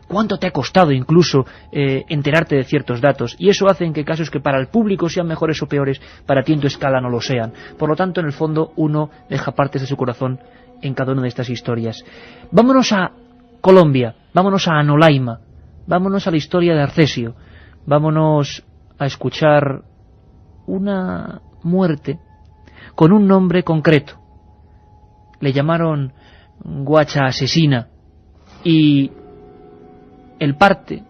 ¿Cuánto te ha costado incluso enterarte de ciertos datos? Y eso hace en que casos que para el público sean mejores o peores, para ti en tu escala no lo sean. Por lo tanto, en el fondo, uno deja partes de su corazón en cada una de estas historias. Vámonos a Colombia, vámonos a Anolaima, vámonos a la historia de Arcesio, vámonos a escuchar una muerte con un nombre concreto. Le llamaron Guacha Asesina, y el parte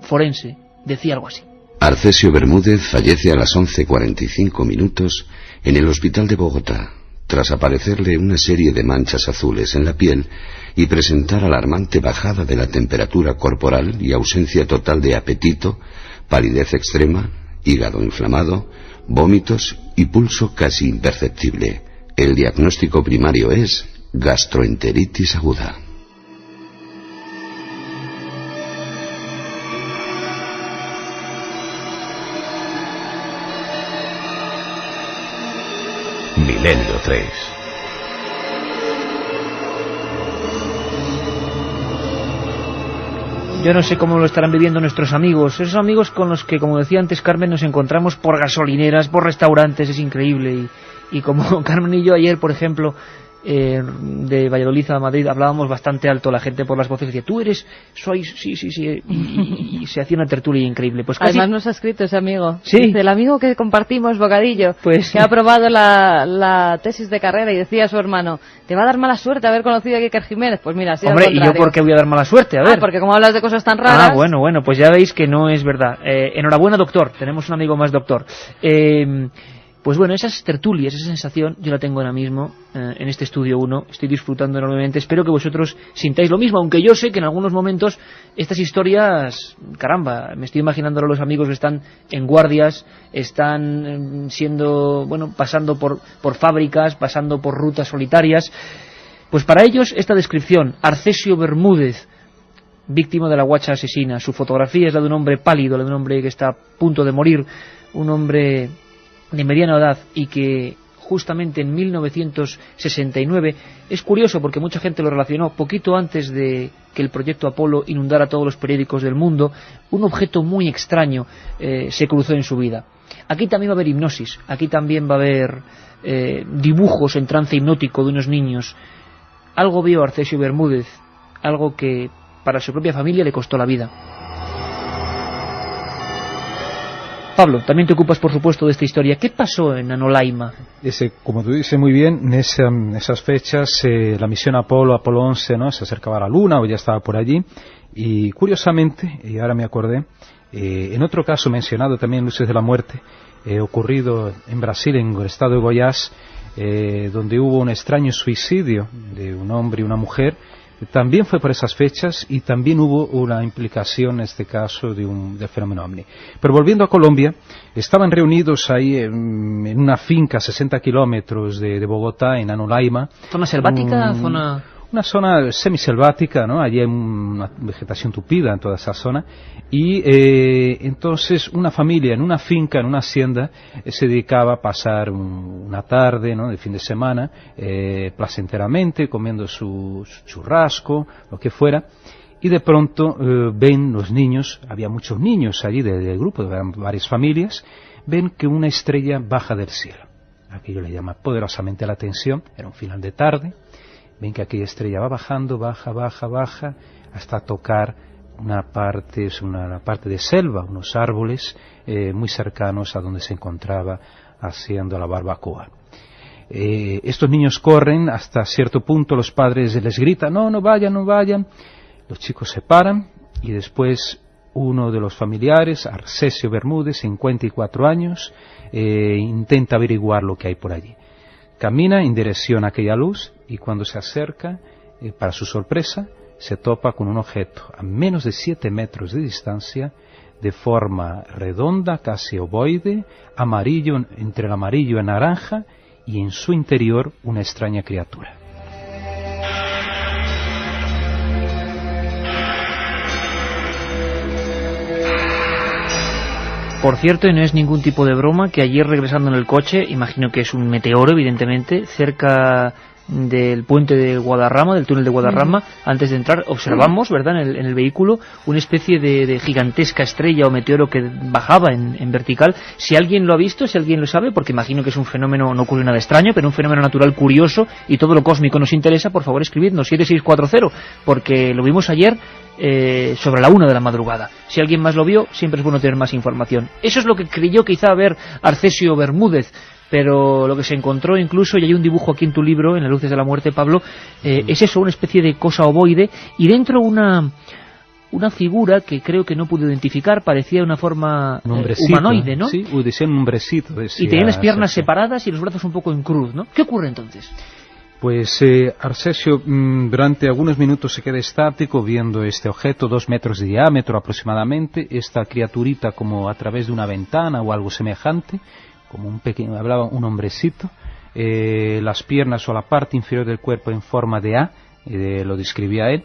forense decía algo así. Arcesio Bermúdez fallece a las 11:45 en el hospital de Bogotá, tras aparecerle una serie de manchas azules en la piel y presentar alarmante bajada de la temperatura corporal y ausencia total de apetito, palidez extrema, hígado inflamado, vómitos y pulso casi imperceptible. El diagnóstico primario es gastroenteritis aguda. Milenio 3. Yo no sé cómo lo estarán viviendo nuestros amigos, esos amigos con los que, como decía antes Carmen, nos encontramos por gasolineras, por restaurantes, es increíble. Y como Carmen y yo ayer, por ejemplo, de Valladolid a Madrid hablábamos bastante alto, la gente por las voces decía, tú eres, sois, sí, y se hacía una tertulia increíble. Pues casi... Además nos ha escrito ese amigo. ¿Sí? Dice, el amigo que compartimos, Bocadillo, pues, que ha aprobado la tesis de carrera y decía a su hermano, te va a dar mala suerte haber conocido a Iker Jiménez. Pues mira, sí. Hombre, ¿y yo por qué voy a dar mala suerte? A ver. Porque como hablas de cosas tan raras... Bueno, pues ya veis que no es verdad. Enhorabuena, doctor. Tenemos un amigo más doctor. Pues bueno, esas tertulias, esa sensación, yo la tengo ahora mismo en este Estudio 1. Estoy disfrutando enormemente. Espero que vosotros sintáis lo mismo, aunque yo sé que en algunos momentos estas historias, caramba, me estoy imaginando a los amigos que están en guardias, están siendo, pasando por fábricas, pasando por rutas solitarias. Pues para ellos esta descripción, Arcesio Bermúdez, víctima de la guacha asesina. Su fotografía es la de un hombre pálido, la de un hombre que está a punto de morir, un hombre de mediana edad y que justamente en 1969, es curioso porque mucha gente lo relacionó poquito antes de que el proyecto Apolo inundara todos los periódicos del mundo, un objeto muy extraño se cruzó en su vida. Aquí también va a haber hipnosis, aquí también va a haber dibujos en trance hipnótico de unos niños. Algo vio Arcesio Bermúdez, algo que para su propia familia le costó la vida. Pablo, también te ocupas, por supuesto, de esta historia. ¿Qué pasó en Anolaima? Como tú dices muy bien, en esas fechas la misión Apolo 11, ¿no?, se acercaba a la Luna, o ya estaba por allí, y curiosamente, y ahora me acordé, en otro caso mencionado también en Luces de la Muerte, ocurrido en Brasil, en el estado de Goiás, donde hubo un extraño suicidio de un hombre y una mujer. También fue por esas fechas y también hubo una implicación en este caso del fenómeno ovni. Pero volviendo a Colombia, estaban reunidos ahí en una finca a 60 kilómetros de Bogotá, en Anolaima. ¿Zona selvática? Una zona semiselvática, ¿no? Allí hay una vegetación tupida en toda esa zona. Y entonces una familia en una finca, en una hacienda, se dedicaba a pasar una tarde, ¿no?, de fin de semana, placenteramente, comiendo su churrasco, lo que fuera. Y de pronto ven los niños, había muchos niños allí del grupo, eran varias familias, ven que una estrella baja del cielo. Aquello le llama poderosamente la atención, era un final de tarde. Ven que aquella estrella va bajando, baja, hasta tocar una parte de selva, unos árboles muy cercanos a donde se encontraba haciendo la barbacoa. Estos niños corren hasta cierto punto, los padres les gritan, no vayan. Los chicos se paran y después uno de los familiares, Arcesio Bermúdez, 54 años, intenta averiguar lo que hay por allí. Camina en dirección a aquella luz y cuando se acerca, para su sorpresa, se topa con un objeto a menos de 7 metros de distancia, de forma redonda, casi ovoide, amarillo, entre el amarillo y el naranja, y en su interior una extraña criatura. Por cierto, y no es ningún tipo de broma, que ayer regresando en el coche, imagino que es un meteoro evidentemente, cerca del puente de Guadarrama, del túnel de Guadarrama, antes de entrar, observamos, ¿verdad?, en el vehículo, una especie de gigantesca estrella o meteoro que bajaba en vertical. Si alguien lo ha visto, si alguien lo sabe, porque imagino que es un fenómeno, no ocurre nada extraño, pero un fenómeno natural curioso, y todo lo cósmico nos interesa, por favor escribidnos 7640, porque lo vimos ayer sobre la 1 de la madrugada. Si alguien más lo vio, siempre es bueno tener más información. Eso es lo que creyó quizá ver Arcesio Bermúdez, pero lo que se encontró incluso, y hay un dibujo aquí en tu libro, en las Luces de la Muerte, Pablo, es eso, una especie de cosa ovoide, y dentro una figura que creo que no pude identificar, parecía una forma humanoide, ¿no? Sí, decía un hombrecito. Y tenía las piernas separadas y los brazos un poco en cruz, ¿no? ¿Qué ocurre entonces? Pues Arcesio durante algunos minutos se queda estático viendo este objeto, 2 metros de diámetro aproximadamente, esta criaturita como a través de una ventana o algo semejante, como hablaba un hombrecito, las piernas o la parte inferior del cuerpo en forma de A, lo describía él,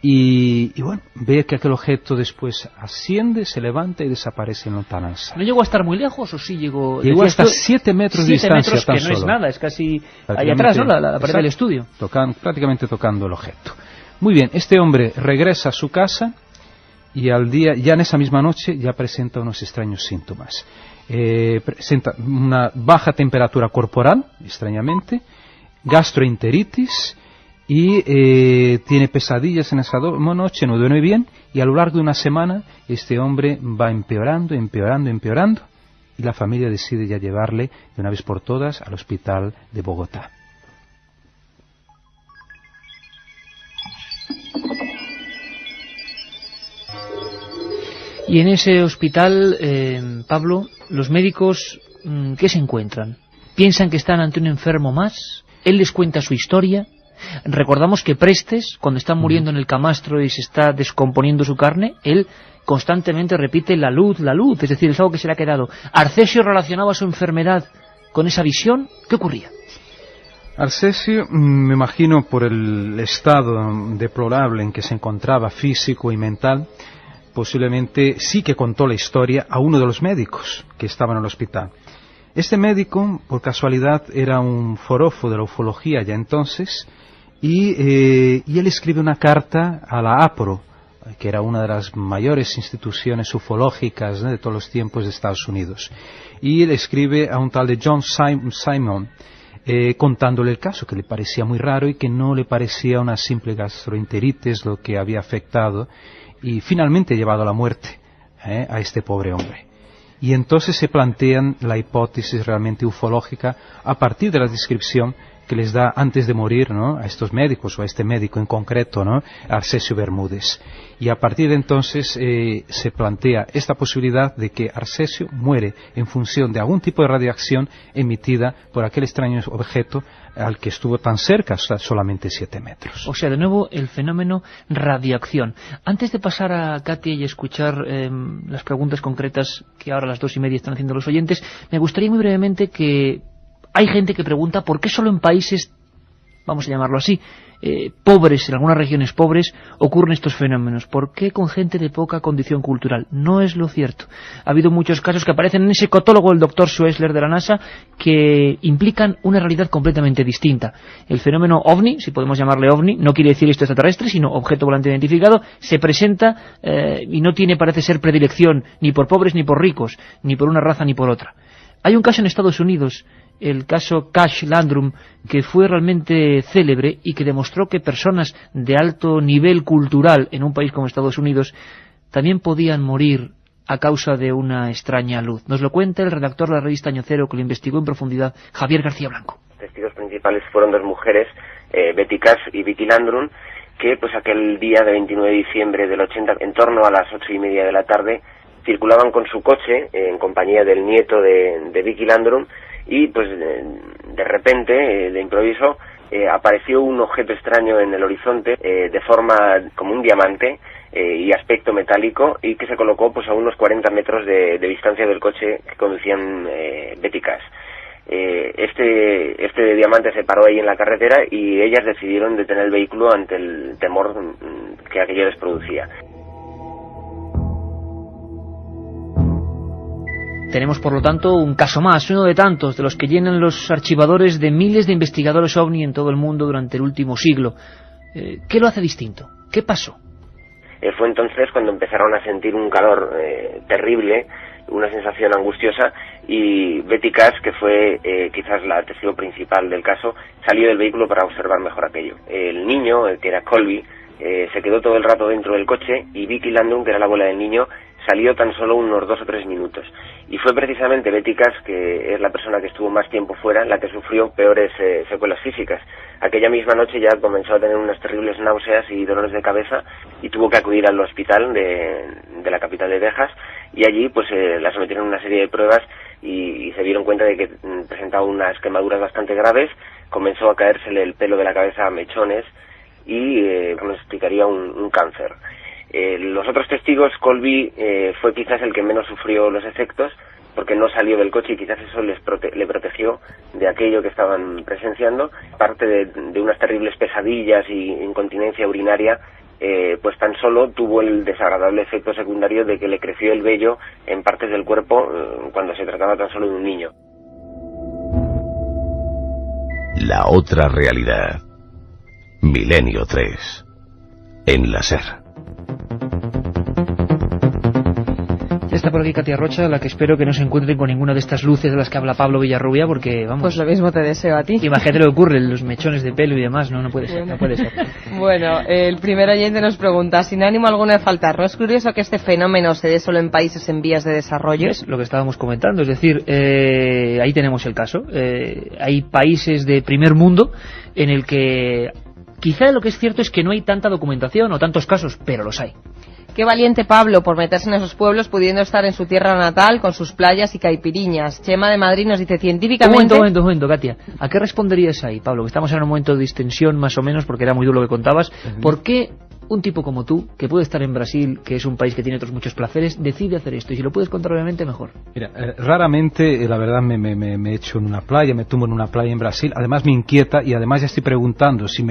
y bueno, ve que aquel objeto después asciende, se levanta y desaparece en lontananza. ¿No llegó a estar muy lejos o sí llegó? Llegó hasta 7 metros de distancia, metros, que no es nada, es casi ahí atrás, ¿no?, la pared del estudio. Prácticamente tocando el objeto. Muy bien, este hombre regresa a su casa y al día, ya en esa misma noche, ya presenta unos extraños síntomas. Presenta una baja temperatura corporal, extrañamente, gastroenteritis y tiene pesadillas en esa noche, no duerme bien, y a lo largo de una semana este hombre va empeorando y la familia decide ya llevarle de una vez por todas al hospital de Bogotá. Y en ese hospital, Pablo, los médicos, ¿qué se encuentran? ¿Piensan que están ante un enfermo más? Él les cuenta su historia. Recordamos que Prestes, cuando está muriendo en el camastro y se está descomponiendo su carne, él constantemente repite la luz, es decir, es algo que se le ha quedado. ¿Arcesio relacionaba su enfermedad con esa visión? ¿Qué ocurría? Arcesio, me imagino por el estado deplorable en que se encontraba, físico y mental, posiblemente sí que contó la historia a uno de los médicos que estaban en el hospital. Este médico, por casualidad, era un forofo de la ufología ya entonces, y él escribe una carta a la APRO, que era una de las mayores instituciones ufológicas de todos los tiempos de Estados Unidos. Y él escribe a un tal de John Simon, contándole el caso, que le parecía muy raro y que no le parecía una simple gastroenteritis lo que había afectado y finalmente llevado a la muerte a este pobre hombre. Y entonces se plantean la hipótesis realmente ufológica a partir de la descripción que les da antes de morir, ¿no?, a estos médicos, o a este médico en concreto, ¿no?, Arcesio Bermúdez. Y a partir de entonces se plantea esta posibilidad de que Arcesio muere en función de algún tipo de radiación emitida por aquel extraño objeto al que estuvo tan cerca, solamente 7 metros. O sea, de nuevo, el fenómeno radiación. Antes de pasar a Katia y escuchar las preguntas concretas que ahora a las 2:30 están haciendo los oyentes, me gustaría muy brevemente que... Hay gente que pregunta por qué solo en países, vamos a llamarlo así, pobres, en algunas regiones pobres, ocurren estos fenómenos. ¿Por qué con gente de poca condición cultural? No es lo cierto. Ha habido muchos casos que aparecen en ese cotólogo del doctor Schwessler de la NASA que implican una realidad completamente distinta. El fenómeno OVNI, si podemos llamarle OVNI, no quiere decir esto extraterrestre, sino objeto volante identificado, se presenta y no tiene, parece ser, predilección ni por pobres ni por ricos, ni por una raza ni por otra. Hay un caso en Estados Unidos, el caso Cash Landrum, que fue realmente célebre y que demostró que personas de alto nivel cultural en un país como Estados Unidos también podían morir a causa de una extraña luz. Nos lo cuenta el redactor de la revista Año Cero, que lo investigó en profundidad, Javier García Blanco. Los testigos principales fueron 2 mujeres, Betty Cash y Vicky Landrum, que pues aquel día de 29 de diciembre del 80, en torno a las 8:30 de la tarde, circulaban con su coche en compañía del nieto de Vicky Landrum, y pues de repente, de improviso, apareció un objeto extraño en el horizonte, de forma como un diamante y aspecto metálico, y que se colocó pues a unos 40 metros de distancia del coche que conducían Betty Cash. Este diamante se paró ahí en la carretera y ellas decidieron detener el vehículo ante el temor que aquello les producía. Tenemos, por lo tanto, un caso más, uno de tantos, de los que llenan los archivadores de miles de investigadores OVNI en todo el mundo durante el último siglo. ¿Qué lo hace distinto? ¿Qué pasó? Fue entonces cuando empezaron a sentir un calor terrible, una sensación angustiosa, y Betty Cash, que fue quizás la testigo principal del caso, salió del vehículo para observar mejor aquello. El niño, que era Colby, se quedó todo el rato dentro del coche, y Vicky Landrum, que era la abuela del niño, salió tan solo unos 2 o 3 minutos. Y fue precisamente Betty Cash, que es la persona que estuvo más tiempo fuera, la que sufrió peores secuelas físicas. Aquella misma noche ya comenzó a tener unas terribles náuseas y dolores de cabeza, y tuvo que acudir al hospital de la capital de Texas, y allí pues la sometieron a una serie de pruebas y se dieron cuenta de que presentaba unas quemaduras bastante graves. Comenzó a caérsele el pelo de la cabeza a mechones y nos explicaría un cáncer. Los otros testigos, Colby fue quizás el que menos sufrió los efectos, porque no salió del coche y quizás eso le protegió de aquello que estaban presenciando. Aparte de unas terribles pesadillas y incontinencia urinaria, pues tan solo tuvo el desagradable efecto secundario de que le creció el vello en partes del cuerpo cuando se trataba tan solo de un niño. La otra realidad. Milenio 3. En la SER. Ya está por aquí Katia Rocha, la que espero que no se encuentren con ninguna de estas luces de las que habla Pablo Villarrubia, porque, vamos... Pues lo mismo te deseo a ti. Imagínate lo que ocurre, los mechones de pelo y demás, no puede ser, no puede ser. Bueno, el primer oyente nos pregunta, sin ánimo alguno de faltar, ¿no es curioso que este fenómeno se dé solo en países en vías de desarrollo? Es lo que estábamos comentando, es decir, ahí tenemos el caso. Hay países de primer mundo en el que quizá lo que es cierto es que no hay tanta documentación o tantos casos, pero los hay. Qué valiente Pablo por meterse en esos pueblos pudiendo estar en su tierra natal con sus playas y caipiriñas. Chema de Madrid nos dice científicamente... Un momento, Katia. ¿A qué responderías ahí, Pablo? Que estamos en un momento de distensión más o menos porque era muy duro lo que contabas. ¿Por qué un tipo como tú, que puede estar en Brasil, que es un país que tiene otros muchos placeres, decide hacer esto? Y si lo puedes contar obviamente, mejor. Mira, raramente, la verdad, me echo en una playa, me tumbo en una playa en Brasil. Además me inquieta y además ya estoy preguntando si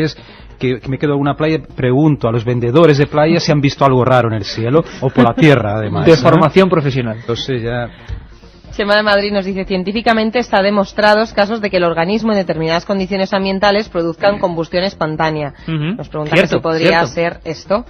es que me quedo en una playa, pregunto a los vendedores de playa si han visto algo raro en el cielo o por la tierra, además. De formación profesional. Entonces ya... Chema de Madrid nos dice, científicamente está demostrados casos de que el organismo en determinadas condiciones ambientales produzcan combustión espontánea. Nos pregunta si podría ser esto.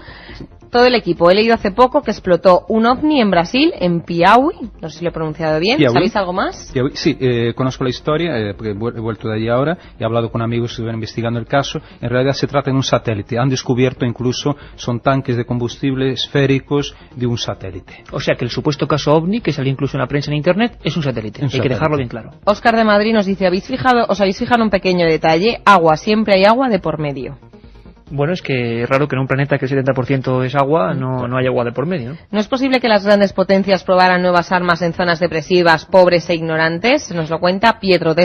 Todo el equipo. He leído hace poco que explotó un ovni en Brasil, en Piauí. No sé si lo he pronunciado bien. Piauí. ¿Sabéis algo más? Piauí. Sí, conozco la historia, porque he vuelto de allí ahora. He hablado con amigos que estuvieron investigando el caso. En realidad se trata de un satélite. Han descubierto incluso, son tanques de combustible esféricos de un satélite. O sea que el supuesto caso ovni, que salió incluso en la prensa en internet, es un satélite. Hay que dejarlo bien claro. Óscar de Madrid nos dice, ¿os habéis fijado en un pequeño detalle? Agua, siempre hay agua de por medio. Bueno, es que es raro que en un planeta que el 70% es agua, no hay agua de por medio, ¿no? ¿No es posible que las grandes potencias probaran nuevas armas en zonas depresivas, pobres e ignorantes? Nos lo cuenta Pietro.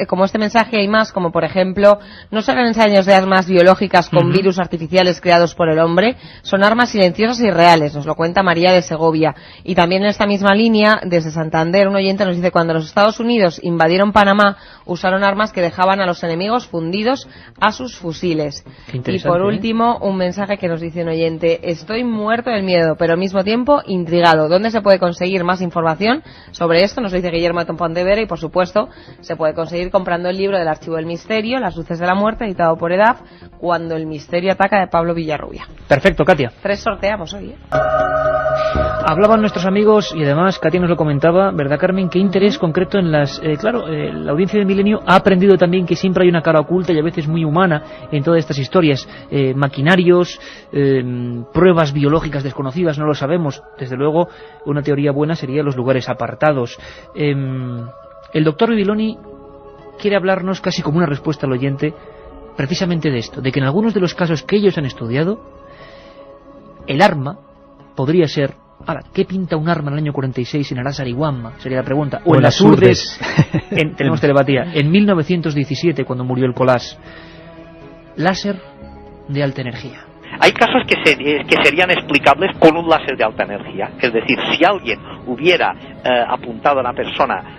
Como este mensaje hay más, como por ejemplo, no serán ensayos de armas biológicas con virus artificiales creados por el hombre, son armas silenciosas y reales, nos lo cuenta María de Segovia. Y también en esta misma línea, desde Santander, un oyente nos dice, cuando los Estados Unidos invadieron Panamá, usaron armas que dejaban a los enemigos fundidos a sus fusiles. Y por último, un mensaje que nos dice un oyente, estoy muerto del miedo, pero al mismo tiempo intrigado. ¿Dónde se puede conseguir más información sobre esto? Nos lo dice Guillermo de Pontevedra y, por supuesto, se puede conseguir comprando el libro del Archivo del Misterio, Las luces de la muerte, editado por EDAF, Cuando el misterio ataca, de Pablo Villarrubia. Perfecto, Katia. 3 sorteamos hoy, ¿eh? Hablaban nuestros amigos y además Katia nos lo comentaba, ¿verdad, Carmen? Qué interés concreto en las... la audiencia del Milenio ha aprendido también que siempre hay una cara oculta y a veces muy humana en todas estas historias. Maquinarios, pruebas biológicas desconocidas, no lo sabemos. Desde luego, una teoría buena sería los lugares apartados. El doctor Bibiloni quiere hablarnos casi como una respuesta al oyente precisamente de esto, de que en algunos de los casos que ellos han estudiado, el arma podría ser... Ahora, ¿qué pinta un arma en el año 46 en Arasarihuama? Sería la pregunta. O en las Urdes. Tenemos telepatía. En 1917, cuando murió el Colás. Láser de alta energía. Hay casos que serían explicables con un láser de alta energía. Es decir, si alguien hubiera apuntado a la persona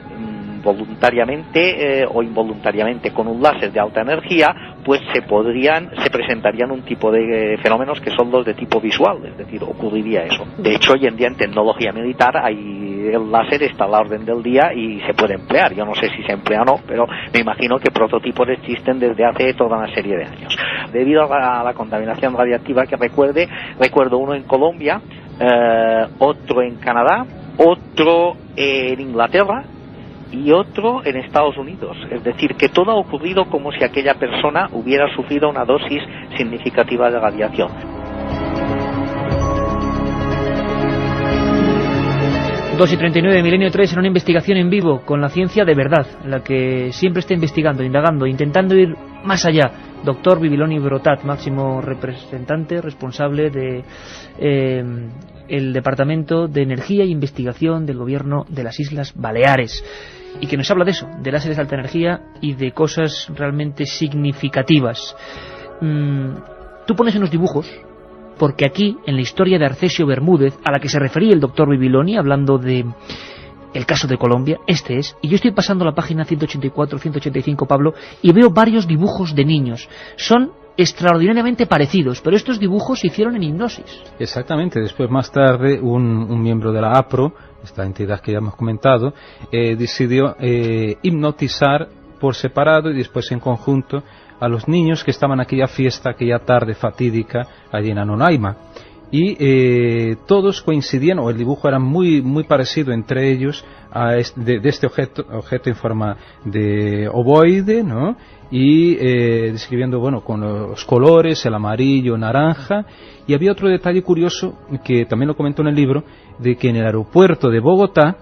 voluntariamente o involuntariamente con un láser de alta energía, pues se presentarían un tipo de fenómenos que son los de tipo visual, es decir, ocurriría eso. De hecho, hoy en día en tecnología militar el láser está a la orden del día y se puede emplear. Yo no sé si se emplea o no, pero me imagino que prototipos existen desde hace toda una serie de años. Debido a la contaminación radiactiva que recuerdo uno en Colombia, otro en Canadá, otro en Inglaterra y otro en Estados Unidos. Es decir, que todo ha ocurrido como si aquella persona hubiera sufrido una dosis significativa de radiación. Y 39, Milenio 3, en una investigación en vivo con la ciencia de verdad, la que siempre está investigando, indagando, intentando ir más allá. Doctor Bibiloni Brotat, máximo representante, responsable de el Departamento de Energía e Investigación del Gobierno de las Islas Baleares, y que nos habla de eso, de láseres de alta energía y de cosas realmente significativas. Tú pones unos dibujos, porque aquí, en la historia de Arcesio Bermúdez, a la que se refería el doctor Bibiloni, hablando de el caso de Colombia, este es, y yo estoy pasando la página 184, 185, Pablo, y veo varios dibujos de niños. Son extraordinariamente parecidos, pero estos dibujos se hicieron en hipnosis. Exactamente. Después, más tarde, un miembro de la APRO, esta entidad que ya hemos comentado, decidió hipnotizar por separado y después en conjunto a los niños que estaban en aquella fiesta, aquella tarde fatídica allí en Anonaima. y todos coincidían, o el dibujo era muy parecido entre ellos de este objeto en forma de ovoide, ¿no? Y describiendo, bueno, con los colores, el amarillo, naranja. Y había otro detalle curioso que también lo comento en el libro, de que en el aeropuerto de Bogotá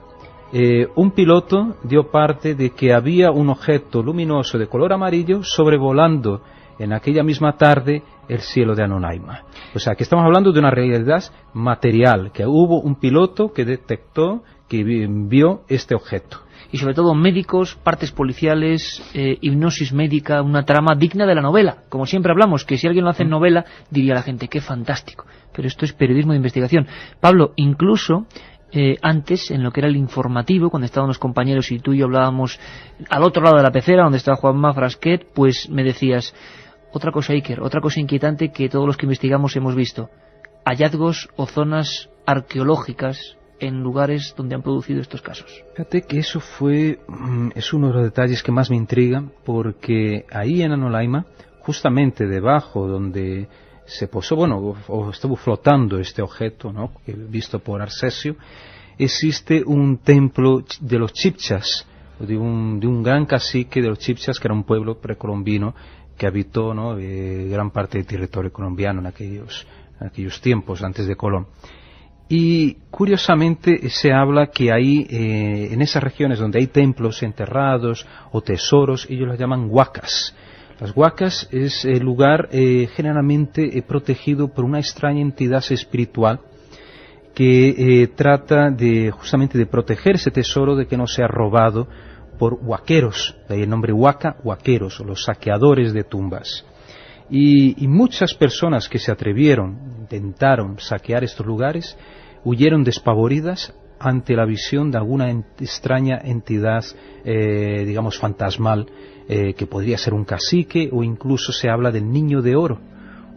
un piloto dio parte de que había un objeto luminoso de color amarillo sobrevolando en aquella misma tarde el cielo de Anonaima. O sea, que estamos hablando de una realidad material, que hubo un piloto que detectó, que vio este objeto. Y sobre todo médicos, partes policiales, hipnosis médica, una trama digna de la novela. Como siempre hablamos, que si alguien lo hace en novela, diría la gente, qué fantástico. Pero esto es periodismo de investigación. Pablo, incluso antes, en lo que era el informativo, cuando estaban los compañeros y tú y yo hablábamos al otro lado de la pecera, donde estaba Juanma Frasquet, pues me decías, otra cosa, Iker, otra cosa inquietante que todos los que investigamos hemos visto. Hallazgos o zonas arqueológicas en lugares donde han producido estos casos. Fíjate que eso es uno de los detalles que más me intrigan, porque ahí en Anonaima, justamente debajo donde se posó, bueno, o estuvo flotando este objeto, ¿no?, visto por Arcesio, existe un templo de los Chibchas, de un gran cacique de los Chibchas, que era un pueblo precolombino que habitó, ¿no?, gran parte del territorio colombiano en aquellos tiempos antes de Colón. Y curiosamente se habla que ahí, en esas regiones donde hay templos enterrados o tesoros, ellos los llaman huacas. Las huacas es el lugar generalmente protegido por una extraña entidad espiritual que trata justamente de proteger ese tesoro de que no sea robado por huaqueros, de ahí el nombre huaca, huaqueros, o los saqueadores de tumbas. Y muchas personas que se atrevieron, intentaron saquear estos lugares, huyeron despavoridas ante la visión de alguna extraña entidad, digamos, fantasmal, que podría ser un cacique, o incluso se habla del niño de oro,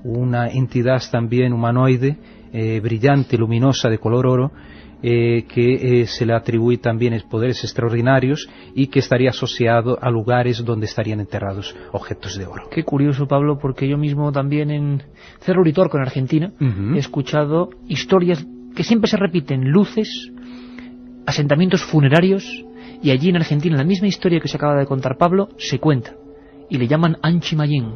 una entidad también humanoide, brillante, luminosa, de color oro, que se le atribuye también poderes extraordinarios y que estaría asociado a lugares donde estarían enterrados objetos de oro. Qué curioso, Pablo, porque yo mismo también en Cerro Uritorco, en Argentina, he escuchado historias que siempre se repiten, luces, asentamientos funerarios, y allí en Argentina la misma historia que se acaba de contar Pablo se cuenta, y le llaman Anchimayín.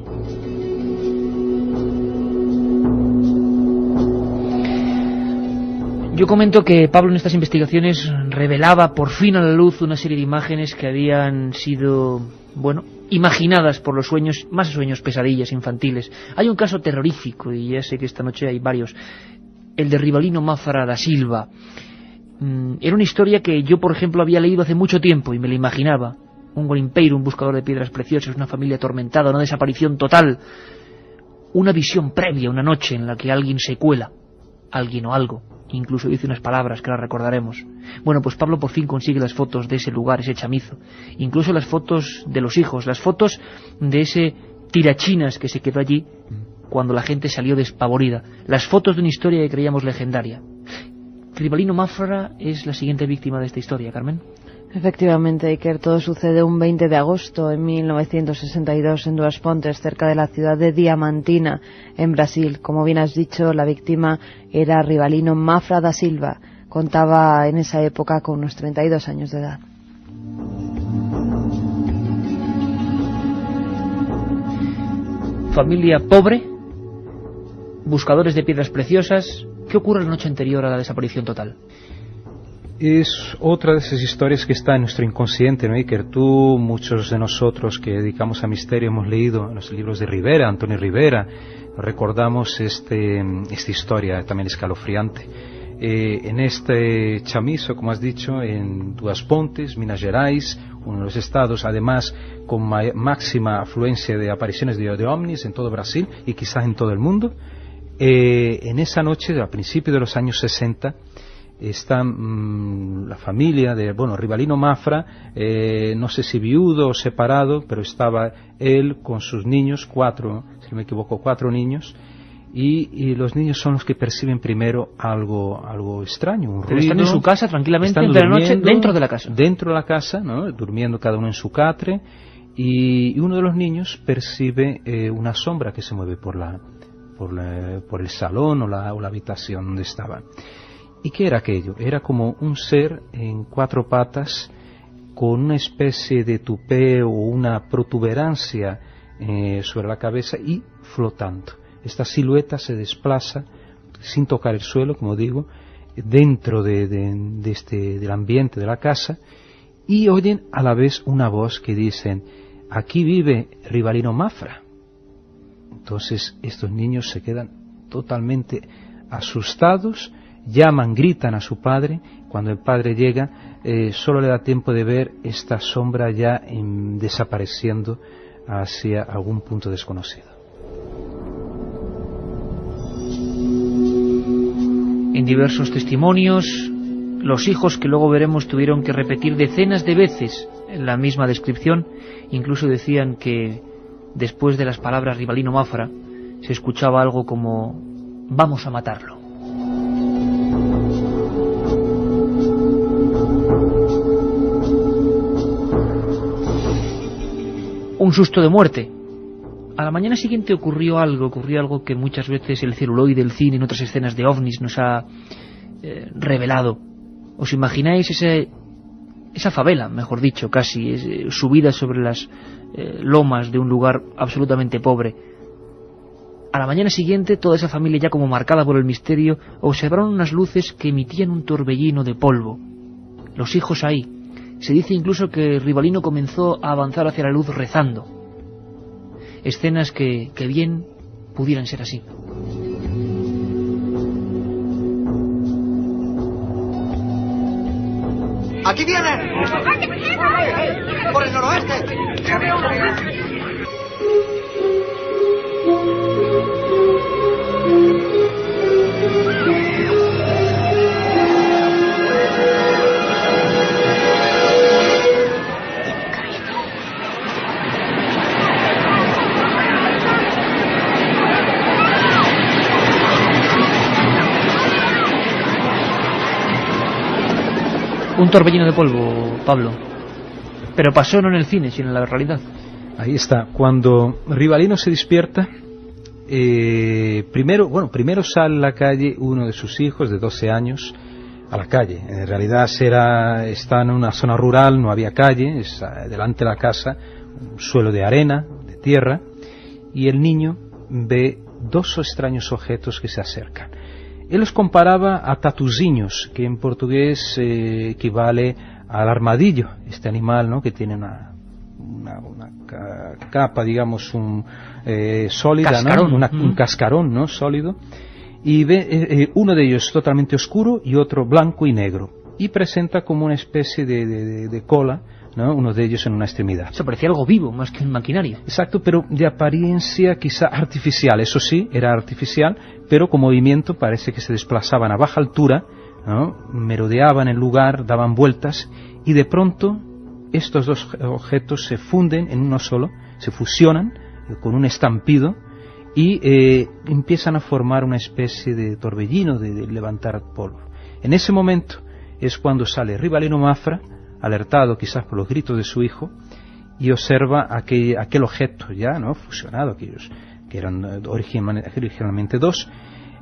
Yo comento que Pablo en estas investigaciones revelaba por fin a la luz una serie de imágenes que habían sido, bueno, imaginadas por los sueños, más sueños, pesadillas infantiles. Hay un caso terrorífico, y ya sé que esta noche hay varios, el de Rivalino Mafra da Silva. Era una historia que yo, por ejemplo, había leído hace mucho tiempo y me la imaginaba. Un garimpeiro, un buscador de piedras preciosas, una familia atormentada, una desaparición total, una visión previa, una noche en la que alguien se cuela, alguien o algo. Incluso dice unas palabras que las recordaremos. Bueno, pues Pablo por fin consigue las fotos de ese lugar, ese chamizo. Incluso las fotos de los hijos, las fotos de ese tirachinas que se quedó allí cuando la gente salió despavorida. Las fotos de una historia que creíamos legendaria. Rivalino Mafra es la siguiente víctima de esta historia, Carmen. Efectivamente, Iker, todo sucede un 20 de agosto de 1962 en Duas Pontes, cerca de la ciudad de Diamantina, en Brasil. Como bien has dicho, la víctima era Rivalino Mafra da Silva. Contaba en esa época con unos 32 años de edad. Familia pobre, buscadores de piedras preciosas. ¿Qué ocurre la noche anterior a la desaparición total? Es otra de esas historias que está en nuestro inconsciente, ¿no, Iker? Tú, muchos de nosotros que dedicamos a misterio, hemos leído los libros de Rivera, Antonio Rivera, recordamos esta historia también escalofriante. En este chamizo, como has dicho, en Duas Pontes, Minas Gerais, uno de los estados, además, con máxima afluencia de apariciones de ovnis en todo Brasil y quizás en todo el mundo, en esa noche, a principios de los años 60, está la familia de, Rivalino Mafra, no sé si viudo o separado, pero estaba él con sus niños, 4, si no me equivoco, 4 niños, y los niños son los que perciben primero algo extraño, un ruido. Están en su casa tranquilamente de la noche, dentro de la casa. Dentro de la casa, ¿no?, durmiendo cada uno en su catre, y uno de los niños percibe una sombra que se mueve por por el salón o la habitación donde estaban. ¿Y qué era aquello? Era como un ser en 4 patas con una especie de tupé o una protuberancia sobre la cabeza y flotando. Esta silueta se desplaza sin tocar el suelo, como digo, dentro del ambiente de la casa, y oyen a la vez una voz que dicen: aquí vive Rivalino Mafra. Entonces estos niños se quedan totalmente asustados, llaman, gritan a su padre. Cuando el padre llega, solo le da tiempo de ver esta sombra ya desapareciendo hacia algún punto desconocido. En diversos testimonios, los hijos, que luego veremos, tuvieron que repetir decenas de veces la misma descripción. Incluso decían que después de las palabras Rivalino Mafra se escuchaba algo como: vamos a matarlo. Un susto de muerte. A la mañana siguiente ocurrió algo que muchas veces el celuloide del cine en otras escenas de ovnis nos ha revelado. ¿Os imagináis esa favela, mejor dicho, casi, subida sobre las lomas de un lugar absolutamente pobre? A la mañana siguiente, toda esa familia, ya como marcada por el misterio, observaron unas luces que emitían un torbellino de polvo. Los hijos ahí. Se dice incluso que Rivalino comenzó a avanzar hacia la luz rezando. Escenas que bien pudieran ser así. ¡Aquí vienen! ¡Por el noroeste! Un torbellino de polvo, Pablo. Pero pasó no en el cine, sino en la realidad. Ahí está. Cuando Rivalino se despierta, primero sale a la calle uno de sus hijos de 12 años a la calle. En realidad está en una zona rural, no había calle, es delante de la casa, un suelo de arena, de tierra, y el niño ve 2 extraños objetos que se acercan. Él los comparaba a tatuziños, que en portugués equivale al armadillo, este animal, ¿no?, que tiene una capa, digamos, sólida, cascarón, ¿no? Un cascarón, ¿no?, sólido, y ve uno de ellos totalmente oscuro y otro blanco y negro, y presenta como una especie de cola, ¿no?, uno de ellos en una extremidad. Se parecía algo vivo, más que un maquinaria. Exacto, pero de apariencia quizá artificial. Eso sí, era artificial, pero con movimiento parece que se desplazaban a baja altura, ¿no?, merodeaban el lugar, daban vueltas, y de pronto estos 2 objetos se funden en uno solo, se fusionan con un estampido y empiezan a formar una especie de torbellino, de levantar polvo. En ese momento es cuando sale Rivalino Mafra, alertado quizás por los gritos de su hijo, y observa aquel objeto ya, ¿no?, fusionado, aquellos que eran originalmente 2,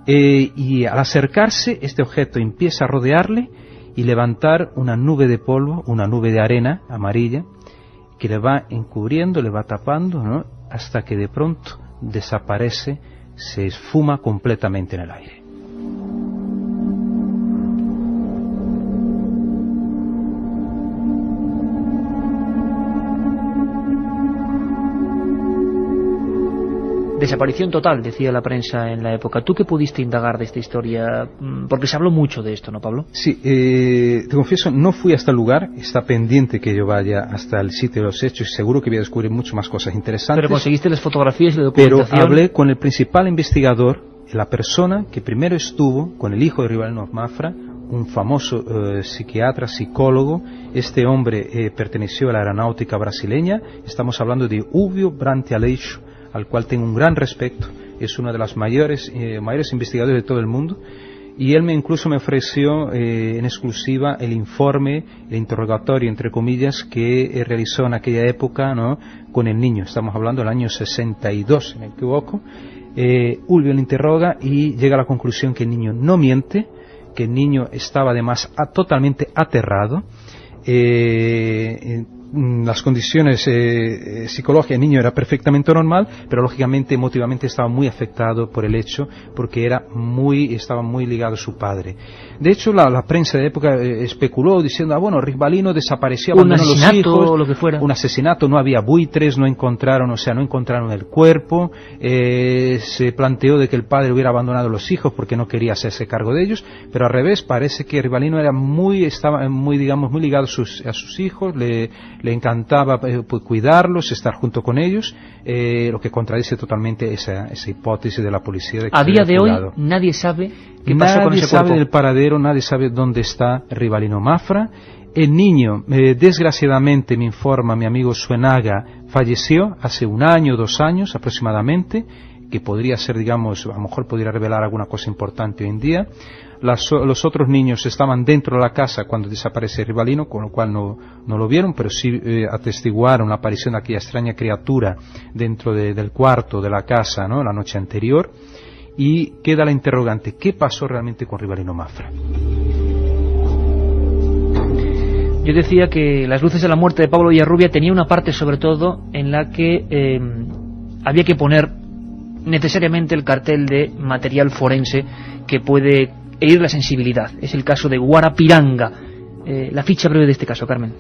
y al acercarse este objeto empieza a rodearle y levantar una nube de polvo, una nube de arena amarilla que le va encubriendo, le va tapando, ¿no?, hasta que de pronto desaparece, se esfuma completamente en el aire. Desaparición total, decía la prensa en la época. ¿Tú qué pudiste indagar de esta historia? Porque se habló mucho de esto, ¿no, Pablo? Sí, te confieso, no fui hasta el lugar, está pendiente que yo vaya hasta el sitio de los hechos y seguro que voy a descubrir mucho más cosas interesantes. Pero conseguiste las fotografías y la documentación. Pero hablé con el principal investigador, la persona que primero estuvo con el hijo de Rivalino Mafra, un famoso psiquiatra, psicólogo. Este hombre perteneció a la aeronáutica brasileña. Estamos hablando de Uvio Brandt Aleixo, al cual tengo un gran respeto. Es uno de los mayores investigadores de todo el mundo, y él incluso me ofreció en exclusiva el informe, el interrogatorio, entre comillas, que realizó en aquella época, ¿no?, con el niño. Estamos hablando del año 62, si no me equivoco. Ulvio le interroga y llega a la conclusión que el niño no miente, que el niño estaba además totalmente aterrado. Las condiciones psicológicas del niño era perfectamente normal, pero lógicamente emotivamente estaba muy afectado por el hecho, porque estaba muy ligado a su padre. De hecho, la prensa de época especuló diciendo, bueno, Rivalino desapareció, abandonó los hijos, o lo que fuera. Un asesinato, no había buitres, no encontraron el cuerpo, se planteó de que el padre hubiera abandonado los hijos porque no quería hacerse cargo de ellos, pero al revés, parece que Rivalino estaba muy ligado a sus hijos, le encantaba cuidarlos, estar junto con ellos, lo que contradice totalmente esa hipótesis de la policía. De que a día de hoy nadie sabe qué pasó con ese cuerpo. Nadie sabe del paradero, nadie sabe dónde está Rivalino Mafra. El niño, desgraciadamente, me informa mi amigo Suenaga, falleció hace 1 año, 2 años aproximadamente, que podría ser, digamos, a lo mejor podría revelar alguna cosa importante hoy en día. Los otros niños estaban dentro de la casa cuando desaparece Rivalino, con lo cual no lo vieron, pero sí atestiguaron la aparición de aquella extraña criatura dentro del cuarto de la casa, ¿no?, la noche anterior. Y queda la interrogante, ¿qué pasó realmente con Rivalino Mafra? Yo decía que Las luces de la muerte de Pablo Villarrubia tenía una parte sobre todo en la que había que poner necesariamente el cartel de material forense que puede herir la sensibilidad. Es el caso de Guarapiranga. La ficha breve de este caso, Carmen.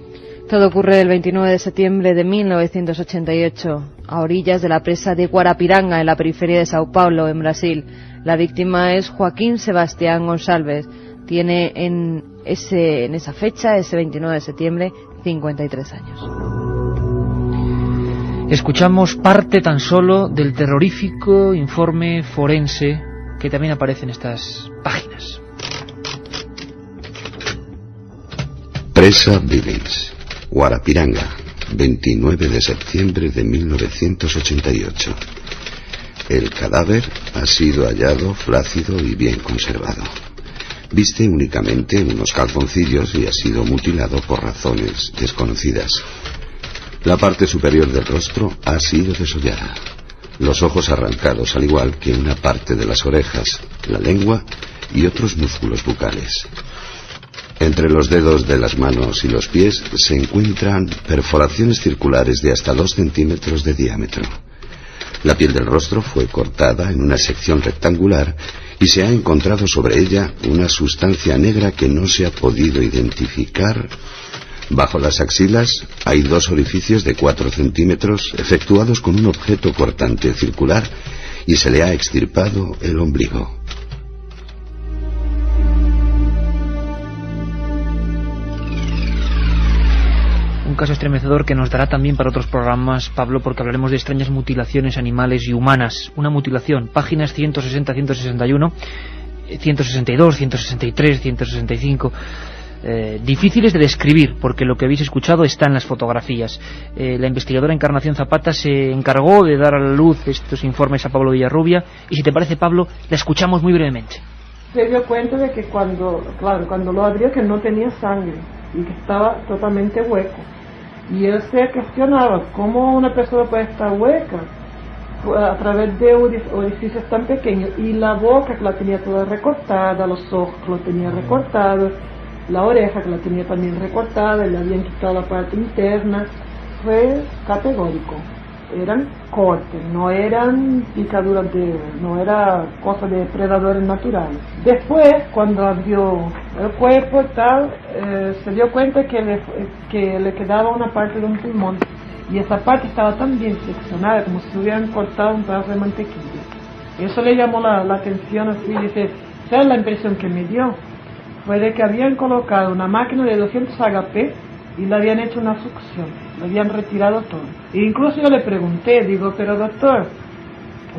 Todo ocurre el 29 de septiembre de 1988, a orillas de la presa de Guarapiranga, en la periferia de Sao Paulo, en Brasil. La víctima es Joaquín Sebastián Gonçalves. Tiene en esa fecha, ese 29 de septiembre, 53 años. Escuchamos parte tan solo del terrorífico informe forense que también aparece en estas páginas. Presa Billings, Guarapiranga, 29 de septiembre de 1988. El cadáver ha sido hallado flácido y bien conservado. Viste únicamente unos calzoncillos y ha sido mutilado por razones desconocidas. La parte superior del rostro ha sido desollada. Los ojos arrancados, al igual que una parte de las orejas, la lengua y otros músculos bucales. Entre los dedos de las manos y los pies se encuentran perforaciones circulares de hasta 2 centímetros de diámetro. La piel del rostro fue cortada en una sección rectangular y se ha encontrado sobre ella una sustancia negra que no se ha podido identificar. Bajo las axilas hay 2 orificios de 4 centímetros efectuados con un objeto cortante circular y se le ha extirpado el ombligo. Un caso estremecedor que nos dará también para otros programas, Pablo, porque hablaremos de extrañas mutilaciones animales y humanas. Una mutilación, páginas 160, 161, 162, 163, 165... difíciles de describir, porque lo que habéis escuchado está en las fotografías. La investigadora Encarnación Zapata se encargó de dar a la luz estos informes a Pablo Villarrubia, y si te parece, Pablo, la escuchamos muy brevemente. Se dio cuenta de que cuando lo abrió, que no tenía sangre y que estaba totalmente hueco, y él se cuestionaba cómo una persona puede estar hueca a través de orificios tan pequeños, y la boca, que la tenía toda recortada, los ojos que lo tenía recortados, la oreja, que la tenía también recortada, le habían quitado la parte interna. Fue categórico. Eran cortes, no eran picaduras no era cosa de predadores naturales. Después, cuando abrió el cuerpo y tal, se dio cuenta que le quedaba una parte de un pulmón, y esa parte estaba tan bien seccionada como si hubieran cortado un pedazo de mantequilla. Eso le llamó la atención, así, dice, ¿sabes la impresión que me dio? Fue de que habían colocado una máquina de 200 HP y le habían hecho una succión, le habían retirado todo. E incluso yo le pregunté, digo, pero doctor,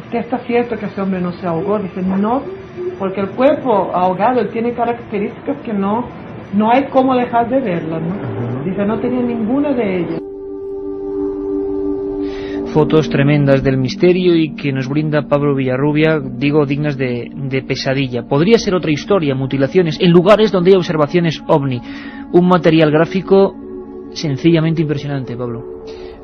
¿usted está cierto que ese hombre no se ahogó? Dice, no, porque el cuerpo ahogado tiene características que no hay cómo dejar de verlas, ¿no? Dice, no tenía ninguna de ellas. fotos tremendas del misterio y que nos brinda Pablo Villarrubia, digo, dignas de pesadilla. Podría ser otra historia, mutilaciones en lugares donde hay observaciones OVNI. Un material gráfico sencillamente impresionante, Pablo.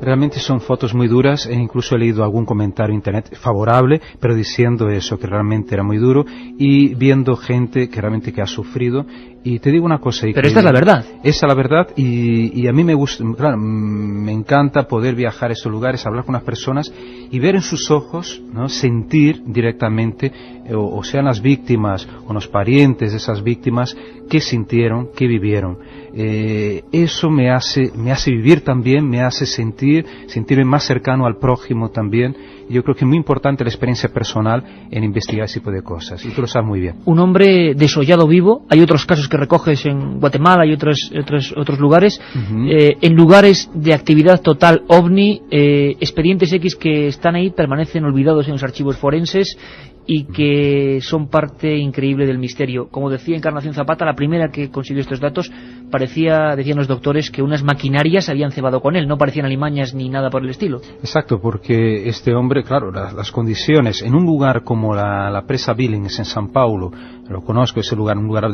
Realmente son fotos muy duras, e incluso he leído algún comentario en internet favorable, pero diciendo eso, que realmente era muy duro, y viendo gente que realmente que ha sufrido. Y te digo una cosa... Pero esta es la verdad. Esa es la verdad, y a mí me gusta, claro, me encanta poder viajar a estos lugares, hablar con las personas y ver en sus ojos, ¿no?, sentir directamente, o sean las víctimas o los parientes de esas víctimas, qué sintieron, qué vivieron. Eso me hace vivir también, me hace sentirme más cercano al prójimo también. Yo creo que es muy importante la experiencia personal en investigar ese tipo de cosas, y tú lo sabes muy bien. Un hombre desollado vivo, hay otros casos que recoges en Guatemala y otros lugares, en lugares de actividad total OVNI, expedientes X que están ahí, permanecen olvidados en los archivos forenses y que son parte increíble del misterio. Como decía Encarnación Zapata, la primera que consiguió estos datos, decían los doctores, que unas maquinarias habían cebado con él, no parecían alimañas ni nada por el estilo. Exacto, porque este hombre, claro, las condiciones, en un lugar como la presa Billings en San Paulo, lo conozco, ese lugar, un lugar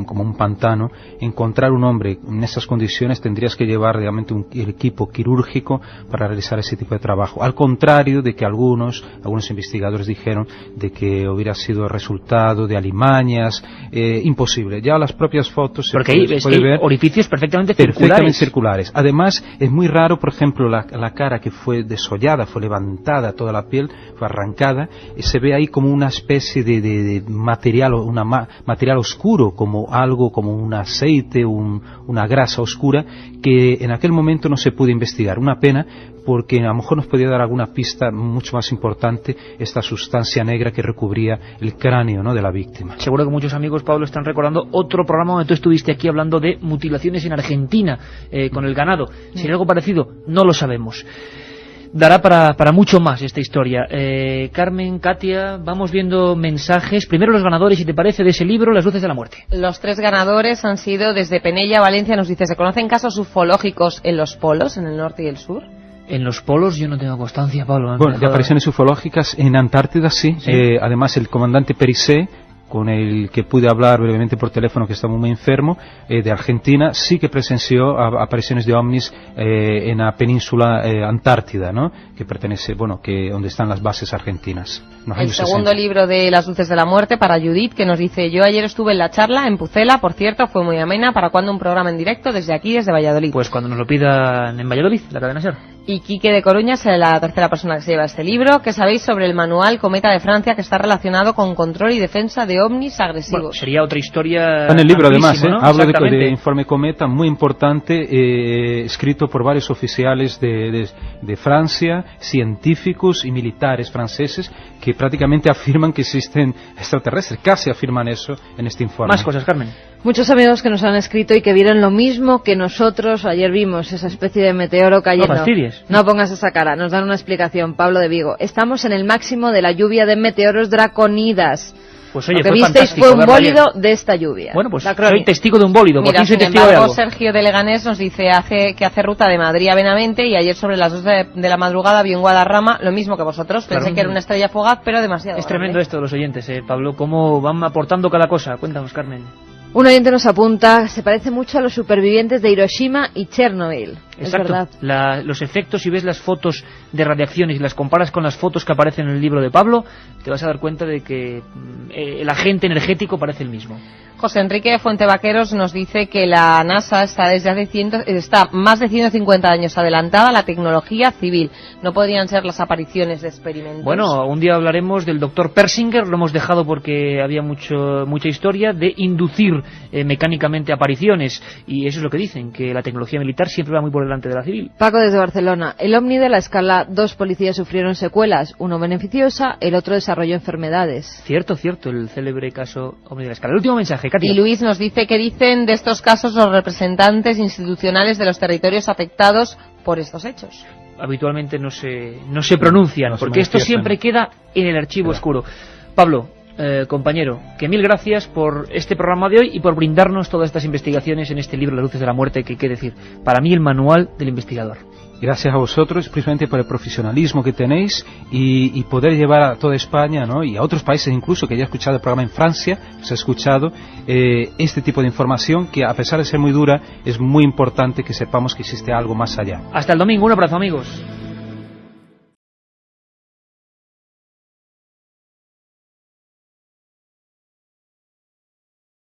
como un pantano, encontrar un hombre en esas condiciones tendrías que llevar realmente un equipo quirúrgico para realizar ese tipo de trabajo. Al contrario de que algunos investigadores dijeron de que hubiera sido resultado de alimañas, imposible. Ya las propias fotos porque ahí puede ver orificios perfectamente circulares. Además, es muy raro, por ejemplo, la cara que fue desollada, fue levantada, toda la piel fue arrancada, y se ve ahí como una especie de material, material oscuro, como algo, como un aceite, una grasa oscura, que en aquel momento no se pudo investigar. Una pena, porque a lo mejor nos podía dar alguna pista mucho más importante, esta sustancia negra que recubría el cráneo, ¿no?, de la víctima. Seguro que muchos amigos, Pablo, están recordando otro programa donde tú estuviste aquí hablando de mutilaciones en Argentina, con el ganado. Si hay algo parecido, no lo sabemos. Dará para mucho más esta historia. Carmen, Katia, vamos viendo mensajes. Primero los ganadores, si te parece, de ese libro, Las luces de la muerte. Los 3 ganadores han sido desde Penella, Valencia. Nos dice, ¿se conocen casos ufológicos en los polos, en el norte y el sur? En los polos yo no tengo constancia, Pablo. Bueno, de apariciones ufológicas en Antártida sí. Además el comandante Pericé, con el que pude hablar brevemente por teléfono, que estaba muy enfermo, de Argentina, sí que presenció apariciones de ovnis en la península Antártida, ¿no?, que pertenece, donde están las bases argentinas. El segundo libro de Las luces de la muerte, para Judith, que nos dice, yo ayer estuve en la charla en Pucela, por cierto, fue muy amena. ¿Para cuándo un programa en directo desde aquí, desde Valladolid? Pues cuando nos lo pidan en Valladolid, la cadena SER. Y Quique de Coruña es la tercera persona que se lleva este libro. ¿Qué sabéis sobre el manual Cometa de Francia, que está relacionado con control y defensa de ovnis agresivos? Bueno, sería otra historia. En el libro, además, ¿no? Hablo de informe Cometa, muy importante, escrito por varios oficiales de Francia, científicos y militares franceses, que prácticamente afirman que existen extraterrestres. Casi afirman eso en este informe. Más cosas, Carmen. Muchos amigos que nos han escrito y que vieron lo mismo que nosotros ayer vimos, esa especie de meteoro cayendo. No fastidies. No pongas esa cara, nos dan una explicación. Pablo de Vigo, estamos en el máximo de la lluvia de meteoros draconidas. Pues oye, lo que visteis fue un bólido de esta lluvia. Bueno, pues soy testigo de un bólido. Mira, soy sin testigo embargo, de algo. Sergio de Leganés nos dice que hace ruta de Madrid a Benavente, y ayer sobre las 2 de la madrugada vio en Guadarrama lo mismo que vosotros. Pensé que era una estrella fugaz, pero demasiado Es tremendo esto de los oyentes, Pablo, cómo van aportando cada cosa. Cuéntanos, Carmen. Un oyente nos apunta, se parece mucho a los supervivientes de Hiroshima y Chernobyl. Exacto. Es verdad. Los efectos, si ves las fotos de radiaciones y las comparas con las fotos que aparecen en el libro de Pablo, te vas a dar cuenta de que el agente energético parece el mismo. José Enrique Fuentevaqueros nos dice que la NASA está más de 150 años adelantada a la tecnología civil. No podrían ser las apariciones de experimentos. Bueno, un día hablaremos del doctor Persinger, lo hemos dejado porque había mucha historia de inducir mecánicamente apariciones, y eso es lo que dicen, que la tecnología militar siempre va muy por delante de la civil. Paco desde Barcelona, el ovni de la escala, 2 policías sufrieron secuelas, uno beneficiosa, el otro desarrolló enfermedades. Cierto, el célebre caso ovni de la escala. El último mensaje, Katia. Y Luis nos dice que dicen de estos casos los representantes institucionales de los territorios afectados por estos hechos. Habitualmente no se pronuncian, porque esto siempre queda en el archivo oscuro. Pablo, compañero, que mil gracias por este programa de hoy y por brindarnos todas estas investigaciones en este libro, Las luces de la muerte, que hay que decir, para mí el manual del investigador. Gracias a vosotros, precisamente por el profesionalismo que tenéis y poder llevar a toda España, ¿no? Y a otros países incluso, que ya he escuchado el programa en Francia, se ha escuchado este tipo de información que, a pesar de ser muy dura, es muy importante que sepamos que existe algo más allá. Hasta el domingo, un abrazo, amigos.